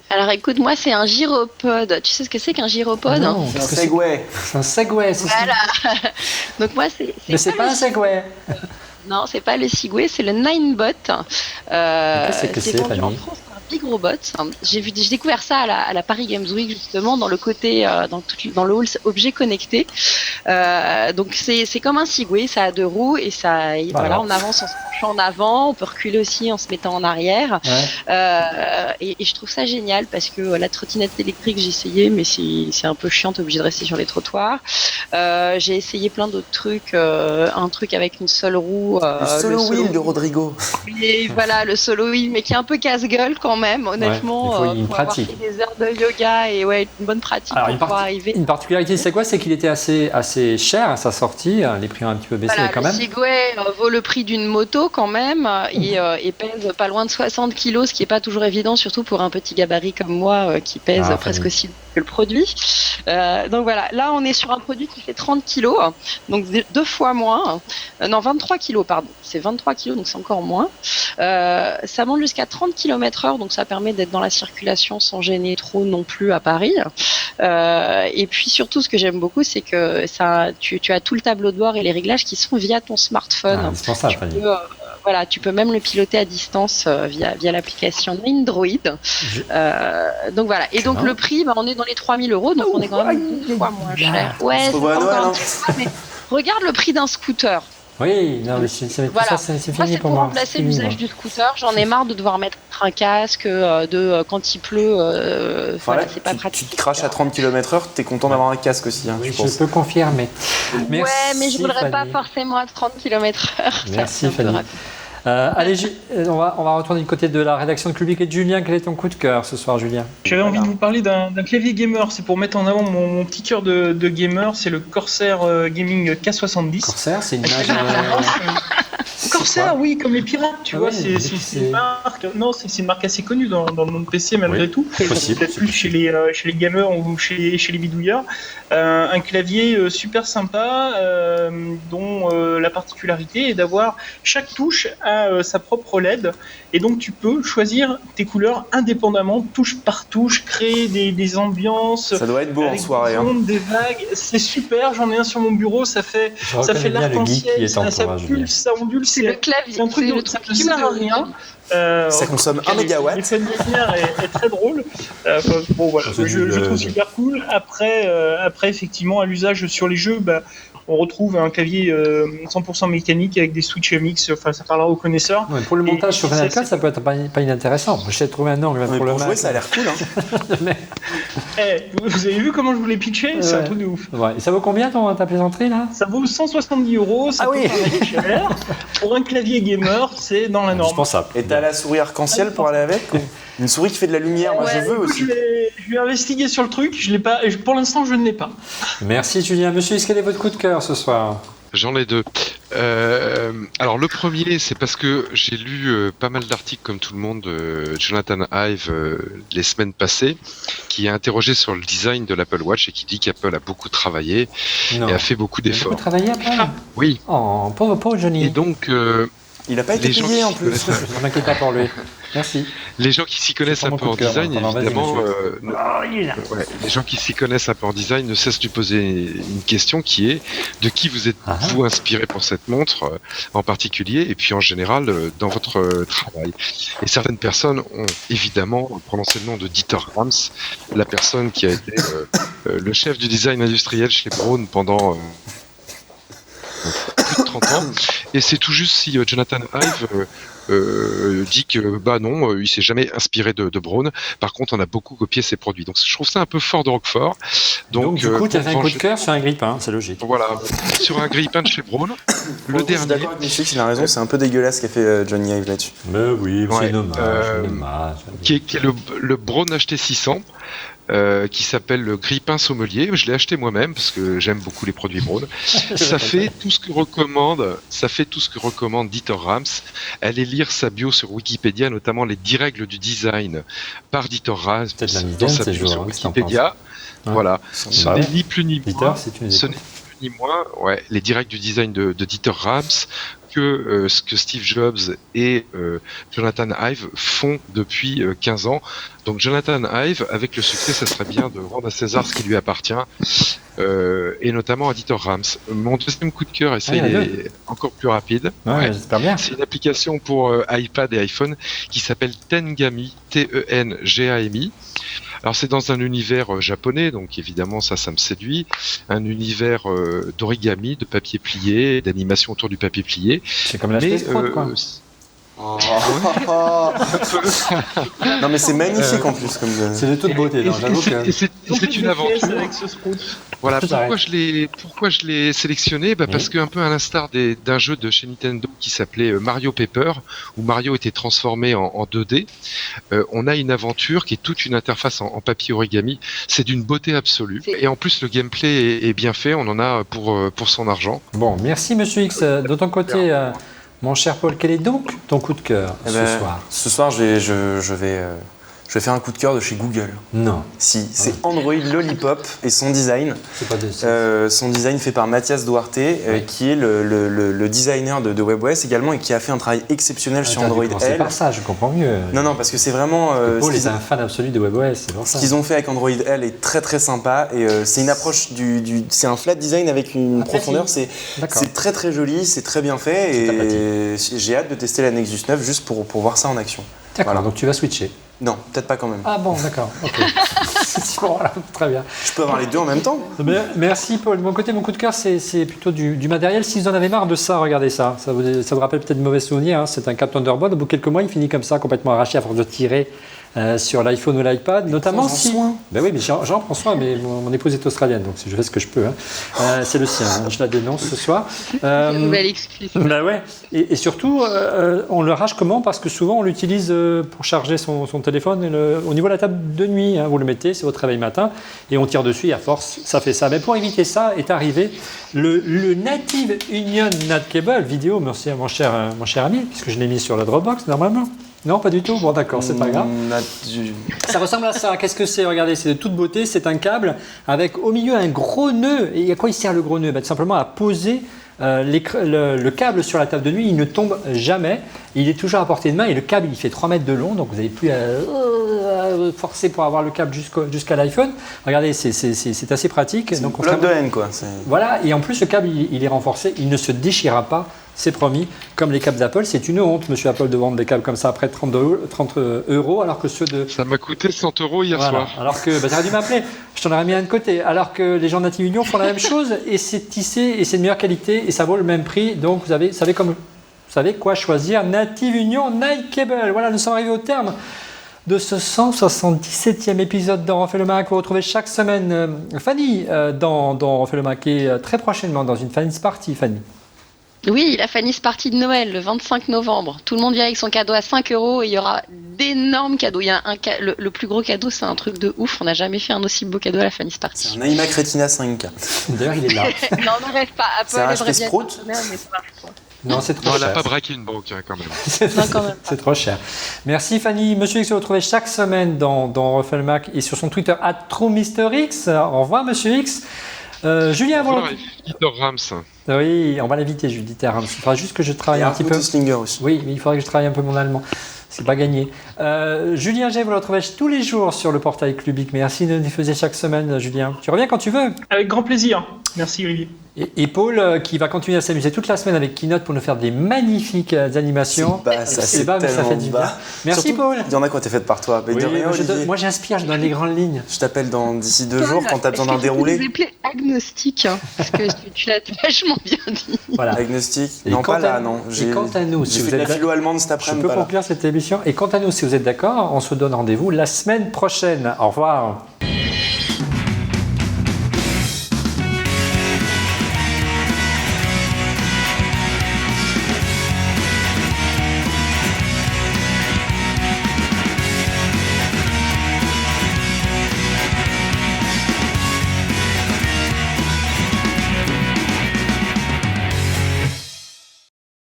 Speaker 2: Alors écoute, moi c'est un gyropode. Tu sais ce que c'est qu'un gyropode?
Speaker 1: Non,
Speaker 5: C'est un
Speaker 1: parce que
Speaker 5: Segway.
Speaker 1: c'est un Segway, c'est
Speaker 2: Voilà. Donc moi
Speaker 1: Mais c'est pas un Segway.
Speaker 2: Non, c'est pas le Segway, c'est le Ninebot.
Speaker 1: Qu'est-ce que c'est,
Speaker 2: vendu en
Speaker 1: Fanny?
Speaker 2: France par Big Robot. J'ai découvert ça à la Paris Games Week justement dans le côté dans le hall objet connecté. Donc c'est comme un Segway, ça a 2 roues et voilà, on avance en se penchant en avant, on peut reculer aussi en se mettant en arrière.
Speaker 1: Ouais.
Speaker 2: Et je trouve ça génial parce que la trottinette électrique j'ai essayé, mais c'est un peu chiant, t'es obligé de rester sur les trottoirs. J'ai essayé plein d'autres trucs, un truc avec une seule roue.
Speaker 5: Le solo wheel de Rodrigo.
Speaker 2: Et voilà, le solo wheel, mais qui est un peu casse-gueule quand même, honnêtement.
Speaker 1: il faut une
Speaker 2: pour avoir
Speaker 1: pratique.
Speaker 2: fait des heures de yoga et ouais, une bonne pratique
Speaker 1: Alors,
Speaker 2: pour pouvoir arriver.
Speaker 1: une particularité, c'est quoi? C'est qu'il était assez cher à sa sortie. Les prix ont un petit peu baissé
Speaker 2: Voilà,
Speaker 1: quand
Speaker 2: le
Speaker 1: même.
Speaker 2: Segway vaut le prix d'une moto quand même et pèse pas loin de 60 kilos, ce qui est pas toujours évident, surtout pour un petit gabarit comme moi qui pèse presque aussi que le produit. Donc voilà, là on est sur un produit qui fait 30 kilos, donc 2 fois moins. Non, 23 kilos, pardon. C'est 23 kilos, donc c'est encore moins. Ça monte jusqu'à 30 km/h, donc ça permet d'être dans la circulation sans gêner trop non plus à Paris. Et puis surtout, ce que j'aime beaucoup, c'est que tu as tout le tableau de bord et les réglages qui sont via ton smartphone.
Speaker 1: Indispensable, Fanny.
Speaker 2: Voilà, tu peux même le piloter à distance via l'application Android. Donc voilà. Et donc le prix, on est dans les 3 000 €, donc on est quand même 2 fois moins cher. Ouais,
Speaker 5: On se revoit à Noël, hein.
Speaker 2: mais regarde le prix d'un scooter.
Speaker 1: Oui, non, mais
Speaker 2: Voilà.
Speaker 1: ça, c'est
Speaker 2: Moi,
Speaker 1: fini
Speaker 2: c'est
Speaker 1: pour
Speaker 2: pour
Speaker 1: moi.
Speaker 2: remplacer
Speaker 1: C'est fini,
Speaker 2: l'usage
Speaker 1: moi.
Speaker 2: du scooter. J'en ai marre de devoir mettre un casque, quand il pleut.
Speaker 5: Enfin, là,
Speaker 2: c'est pas
Speaker 5: tu
Speaker 2: pratique.
Speaker 5: te craches à 30 km/h, t'es content d'avoir un casque aussi, hein,
Speaker 1: Oui,
Speaker 5: je
Speaker 1: je
Speaker 5: pense.
Speaker 1: peux confirmer. Merci,
Speaker 2: Ouais, mais je voudrais pas
Speaker 1: Fanny.
Speaker 2: forcément à 30 km/h.
Speaker 1: Merci, Fanny. Allez, on va retourner du côté de la rédaction de Clubic et de Julien. Quel est ton coup de cœur ce soir, Julien?
Speaker 4: J'avais envie de vous parler d'un clavier gamer. C'est pour mettre en avant mon petit cœur de gamer. C'est le Corsair Gaming K70.
Speaker 1: Corsair, c'est une image.
Speaker 4: Corsair, oui, comme les pirates, tu
Speaker 1: Ah
Speaker 4: vois,
Speaker 1: oui,
Speaker 4: c'est une marque. Non, c'est une marque assez connue dans le monde PC malgré
Speaker 1: Oui,
Speaker 4: tout.
Speaker 1: possible,
Speaker 4: Peut-être
Speaker 1: c'est
Speaker 4: plus
Speaker 1: possible.
Speaker 4: chez les gamers ou chez les bidouilleurs. Un clavier super sympa, dont la particularité est d'avoir chaque touche a sa propre LED, et donc tu peux choisir tes couleurs indépendamment, touche par touche, créer des ambiances.
Speaker 5: Ça doit être beau en
Speaker 4: avec
Speaker 5: soirée.
Speaker 4: des
Speaker 5: Hein.
Speaker 4: ondes, des vagues, c'est super. J'en ai un sur mon bureau, ça fait
Speaker 1: reconnais bien le geek qui
Speaker 4: l'arc-en-ciel,
Speaker 1: est en
Speaker 4: ça
Speaker 1: toi, Julien.
Speaker 4: pulse, ça ondule.
Speaker 2: C'est le clavier.
Speaker 4: C'est un truc,
Speaker 2: c'est le
Speaker 4: ça
Speaker 2: truc
Speaker 4: ne
Speaker 2: qui
Speaker 4: sert à
Speaker 2: me-
Speaker 4: rien.
Speaker 5: Ça consomme 1 mégawatt.
Speaker 4: L'effet de lumière est très drôle. Bon, voilà,
Speaker 1: C'est
Speaker 4: je trouve super cool. Après, effectivement, à l'usage sur les jeux, on retrouve un clavier 100% mécanique avec des switch mix. Enfin, ça parlera aux connaisseurs.
Speaker 1: Ouais, pour le montage
Speaker 4: Et
Speaker 1: sur Final Cut, ça peut être pas inintéressant. J'essaie de trouver un angle
Speaker 5: Mais
Speaker 1: pour le
Speaker 5: pour jouer,
Speaker 1: Mac.
Speaker 5: ça a l'air cool. Hein.
Speaker 4: Vous avez vu comment je vous l'ai pitché? C'est un
Speaker 1: Ouais.
Speaker 4: truc de ouf.
Speaker 1: Ouais. Et ça vaut combien ta plaisanterie là?
Speaker 4: Ça vaut 170 €, ça
Speaker 1: Ah
Speaker 4: peut
Speaker 1: oui.
Speaker 4: paraître cher. Pour un clavier gamer, c'est dans la norme.
Speaker 1: Indispensable.
Speaker 5: Et t'as la souris arc-en-ciel pour aller avec ou une souris qui fait de la lumière, moi je veux
Speaker 4: Écoute,
Speaker 5: aussi.
Speaker 4: je vais investiguer sur le truc. Je l'ai pas. Pour l'instant, je ne l'ai pas.
Speaker 1: Merci Julien. Monsieur, quel est votre coup de cœur ce soir?
Speaker 3: J'en ai 2. Alors le premier, c'est parce que j'ai lu pas mal d'articles comme tout le monde de Jonathan Ive les semaines passées, qui a interrogé sur le design de l'Apple Watch et qui dit qu'Apple a beaucoup travaillé
Speaker 1: Non.
Speaker 3: et a fait beaucoup
Speaker 1: Il a beaucoup
Speaker 3: d'efforts.
Speaker 1: travaillé après.
Speaker 3: Oui.
Speaker 1: Oh, pauvre Johnny.
Speaker 3: Et donc
Speaker 5: Il a pas été
Speaker 3: les gens
Speaker 5: payé
Speaker 3: qui
Speaker 5: en
Speaker 3: s'y
Speaker 5: plus.
Speaker 3: connaissent-
Speaker 1: Je m'inquiète pas pour lui. Merci.
Speaker 3: les gens qui s'y connaissent
Speaker 1: C'est
Speaker 3: un
Speaker 1: pas
Speaker 3: peu
Speaker 1: mon
Speaker 3: en
Speaker 1: coup de cœur,
Speaker 3: design,
Speaker 1: alors, vas-y,
Speaker 3: évidemment,
Speaker 1: monsieur.
Speaker 3: ouais, les gens qui s'y connaissent un peu en design ne cessent de poser une question qui est de qui vous êtes-vous inspiré pour cette montre en particulier et puis en général dans votre travail. Et certaines personnes ont évidemment prononcé le nom de Dieter Rams, la personne qui a été le chef du design industriel chez Braun pendant plus de 30 ans. Et c'est tout juste si Jonathan Ive dit que non, il s'est jamais inspiré de Braun. Par contre, on a beaucoup copié ses produits. Donc je trouve ça un peu fort de Roquefort.
Speaker 1: Donc du coup, tu as
Speaker 3: pour
Speaker 1: fait un coup de
Speaker 3: venger-
Speaker 1: cœur sur un grille-pain, c'est logique.
Speaker 3: Voilà, sur un grille-pain de chez Braun.
Speaker 5: Pour
Speaker 3: Le
Speaker 5: coup, je suis
Speaker 3: dernier,
Speaker 5: d'accord avec Michel, il a raison, c'est un peu dégueulasse ce qu'a fait Johnny Ive là-dessus.
Speaker 1: Mais oui,
Speaker 3: Ouais,
Speaker 1: c'est dommage.
Speaker 3: qui est le Braun HT600. qui s'appelle le Grille-Pain Sommelier. Je l'ai acheté moi-même parce que j'aime beaucoup les produits Braun. Ça fait tout ce que recommande Dieter Rams. Allez lire sa bio sur Wikipédia, notamment les 10 règles du design par Dieter Rams dans sa bio sur Wikipédia. Voilà. Ce n'est ni plus ni moins. Ni moins, les 10 règles du design de Dieter Rams que ce que Steve Jobs et Jonathan Ive font depuis 15 ans. Donc Jonathan Ive, avec le succès, ça serait bien de rendre à César ce qui lui appartient, et notamment à Dieter Rams. Mon deuxième coup de cœur, et ça il est encore plus rapide,
Speaker 1: j'espère bien.
Speaker 3: C'est une application pour iPad et iPhone qui s'appelle Tengami, Tengami. Alors c'est dans un univers japonais, donc évidemment ça me séduit, un univers d'origami, de papier plié, d'animation autour du papier plié.
Speaker 1: C'est comme la Space Pro, quoi.
Speaker 5: Non mais c'est magnifique en plus comme.
Speaker 1: C'est de toute beauté.
Speaker 3: C'est une aventure. Voilà pourquoi je l'ai sélectionné. Parce que un peu à l'instar d'un jeu de chez Nintendo qui s'appelait Mario Paper, où Mario était transformé en 2D, on a une aventure qui est toute une interface en papier origami. C'est d'une beauté absolue. Et en plus le gameplay est bien fait. On en a pour son argent.
Speaker 1: Bon, merci Monsieur X. De ton côté. Mon cher Paul, quel est donc ton coup de cœur ce soir ?
Speaker 5: Ce soir, je vais faire un coup de cœur de chez Google.
Speaker 1: Non.
Speaker 5: Si, c'est Android Lollipop et son design.
Speaker 1: C'est pas de
Speaker 5: son design fait par Mathias Duarte, qui est le designer de WebOS également et qui a fait un travail exceptionnel sur Android L.
Speaker 1: C'est par ça, je comprends mieux.
Speaker 5: Non, parce que c'est vraiment.
Speaker 1: Paul est un fan absolu de WebOS, c'est pour ça.
Speaker 5: Ce qu'ils ont fait avec Android L est très très sympa et c'est une approche c'est un flat design avec une profondeur. C'est très très joli, c'est très bien fait et j'ai hâte de tester la Nexus 9 juste pour voir ça en action.
Speaker 1: D'accord, donc tu vas switcher.
Speaker 5: Non, peut-être pas quand même.
Speaker 1: Ah bon, d'accord, ok. Voilà, très bien.
Speaker 5: Je peux avoir les deux en même temps.
Speaker 1: Merci Paul. De mon côté, mon coup de cœur, c'est plutôt du matériel. Si vous en avez marre de ça, regardez ça. Ça vous rappelle peut-être de mauvais souvenirs. Hein. C'est un câble Thunderbolt. Au bout de quelques mois, il finit comme ça, complètement arraché à force de tirer sur l'iPhone ou l'iPad. Notamment si... Ben oui, mais j'en prends soin, mais mon épouse est australienne, donc je fais ce que je peux. Hein. C'est le sien, hein. Je la dénonce ce soir.
Speaker 2: Une nouvelle excuse.
Speaker 1: Ben ouais. Et surtout, on le arrache comment ? Parce que souvent, on l'utilise pour charger son téléphone au niveau de la table de nuit. Hein. Vous le mettez, c'est votre réveil matin, et on tire dessus, et à force, ça fait ça. Mais pour éviter ça, est arrivé le Native Union NAT Cable vidéo, merci à mon cher ami, puisque je l'ai mis sur la Dropbox normalement. Non, pas du tout. Bon, d'accord, c'est pas grave. Ça ressemble à ça. Qu'est-ce que c'est ? Regardez, c'est de toute beauté. C'est un câble avec au milieu un gros nœud. Et à quoi il sert le gros nœud ? Tout simplement à poser le câble sur la table de nuit. Il ne tombe jamais. Il est toujours à portée de main. Et le câble, il fait 3 mètres de long. Donc, vous n'avez plus à forcer pour avoir le câble jusqu'à l'iPhone. Regardez, c'est assez pratique.
Speaker 5: C'est donc, une bloc de laine, quoi.
Speaker 1: Voilà. Et en plus, le câble, il est renforcé. Il ne se déchirera pas. C'est promis, comme les câbles d'Apple, c'est une honte, monsieur Apple, de vendre des câbles comme ça à près de 30 €, alors que ceux de...
Speaker 3: Ça m'a coûté 100 € hier soir.
Speaker 1: Alors que, tu aurais dû m'appeler, je t'en aurais mis un de côté. Alors que les gens de Native Union font la même chose, et c'est tissé, et c'est de meilleure qualité, et ça vaut le même prix. Donc, vous savez quoi choisir. Native Union Night Cable. Voilà, nous sommes arrivés au terme de ce 177e épisode d'En Refait le Mac. Vous retrouvez chaque semaine Fanny dans Refait le Mac, et très prochainement dans une Fanny's Party, Fanny.
Speaker 2: Oui, la Fanny's Party de Noël, le 25 novembre. Tout le monde vient avec son cadeau à 5 € et il y aura d'énormes cadeaux. Il y a le plus gros cadeau, c'est un truc de ouf. On n'a jamais fait un aussi beau cadeau à la Fanny's Party.
Speaker 5: C'est un iMac Retina 5K.
Speaker 1: D'ailleurs, il est là.
Speaker 2: Non, on n'arrête pas. Apple aimerait bien
Speaker 5: Sprout.
Speaker 2: mais ça marche pas.
Speaker 1: Non, c'est trop cher.
Speaker 3: On n'a pas braqué une banque, quand même.
Speaker 1: C'est trop cher. Merci Fanny. Monsieur X se retrouve chaque semaine dans Refait le Mac et sur son Twitter @TrueMrX. Au revoir, Monsieur X. Julien,
Speaker 3: Dieter Rams.
Speaker 1: Oui, on va l'inviter, Dieter Rams. Il faudra juste que je travaille un petit peu.
Speaker 5: Slinger aussi.
Speaker 1: Oui, mais il faudra que je travaille un peu mon allemand. C'est pas gagné. Julien G, vous le retrouvez tous les jours sur le portail Clubic. Merci de nous diffuser chaque semaine, Julien. Tu reviens quand tu veux.
Speaker 4: Avec grand plaisir. Merci, Olivier.
Speaker 1: Et Paul, qui va continuer à s'amuser toute la semaine avec Keynote pour nous faire des magnifiques animations.
Speaker 5: C'est bas,
Speaker 1: ça fait du bien. Merci
Speaker 5: surtout,
Speaker 1: Paul.
Speaker 5: Il y en a qui ont été faites par toi.
Speaker 1: Oui, moi j'inspire, je donne les grandes lignes.
Speaker 5: Je t'appelle d'ici 2 jours quand tu as besoin d'un déroulé.
Speaker 2: Je vais appeler agnostique, hein, parce que tu l'as vachement bien dit.
Speaker 1: Voilà.
Speaker 5: Agnostique. Non, pas là, non.
Speaker 1: Et quant à nous,
Speaker 5: j'ai fait de la philo allemande cet après-midi.
Speaker 1: Je peux conclure cette émission. Et quant à nous, si vous êtes d'accord, on se donne rendez-vous la semaine prochaine. Au revoir.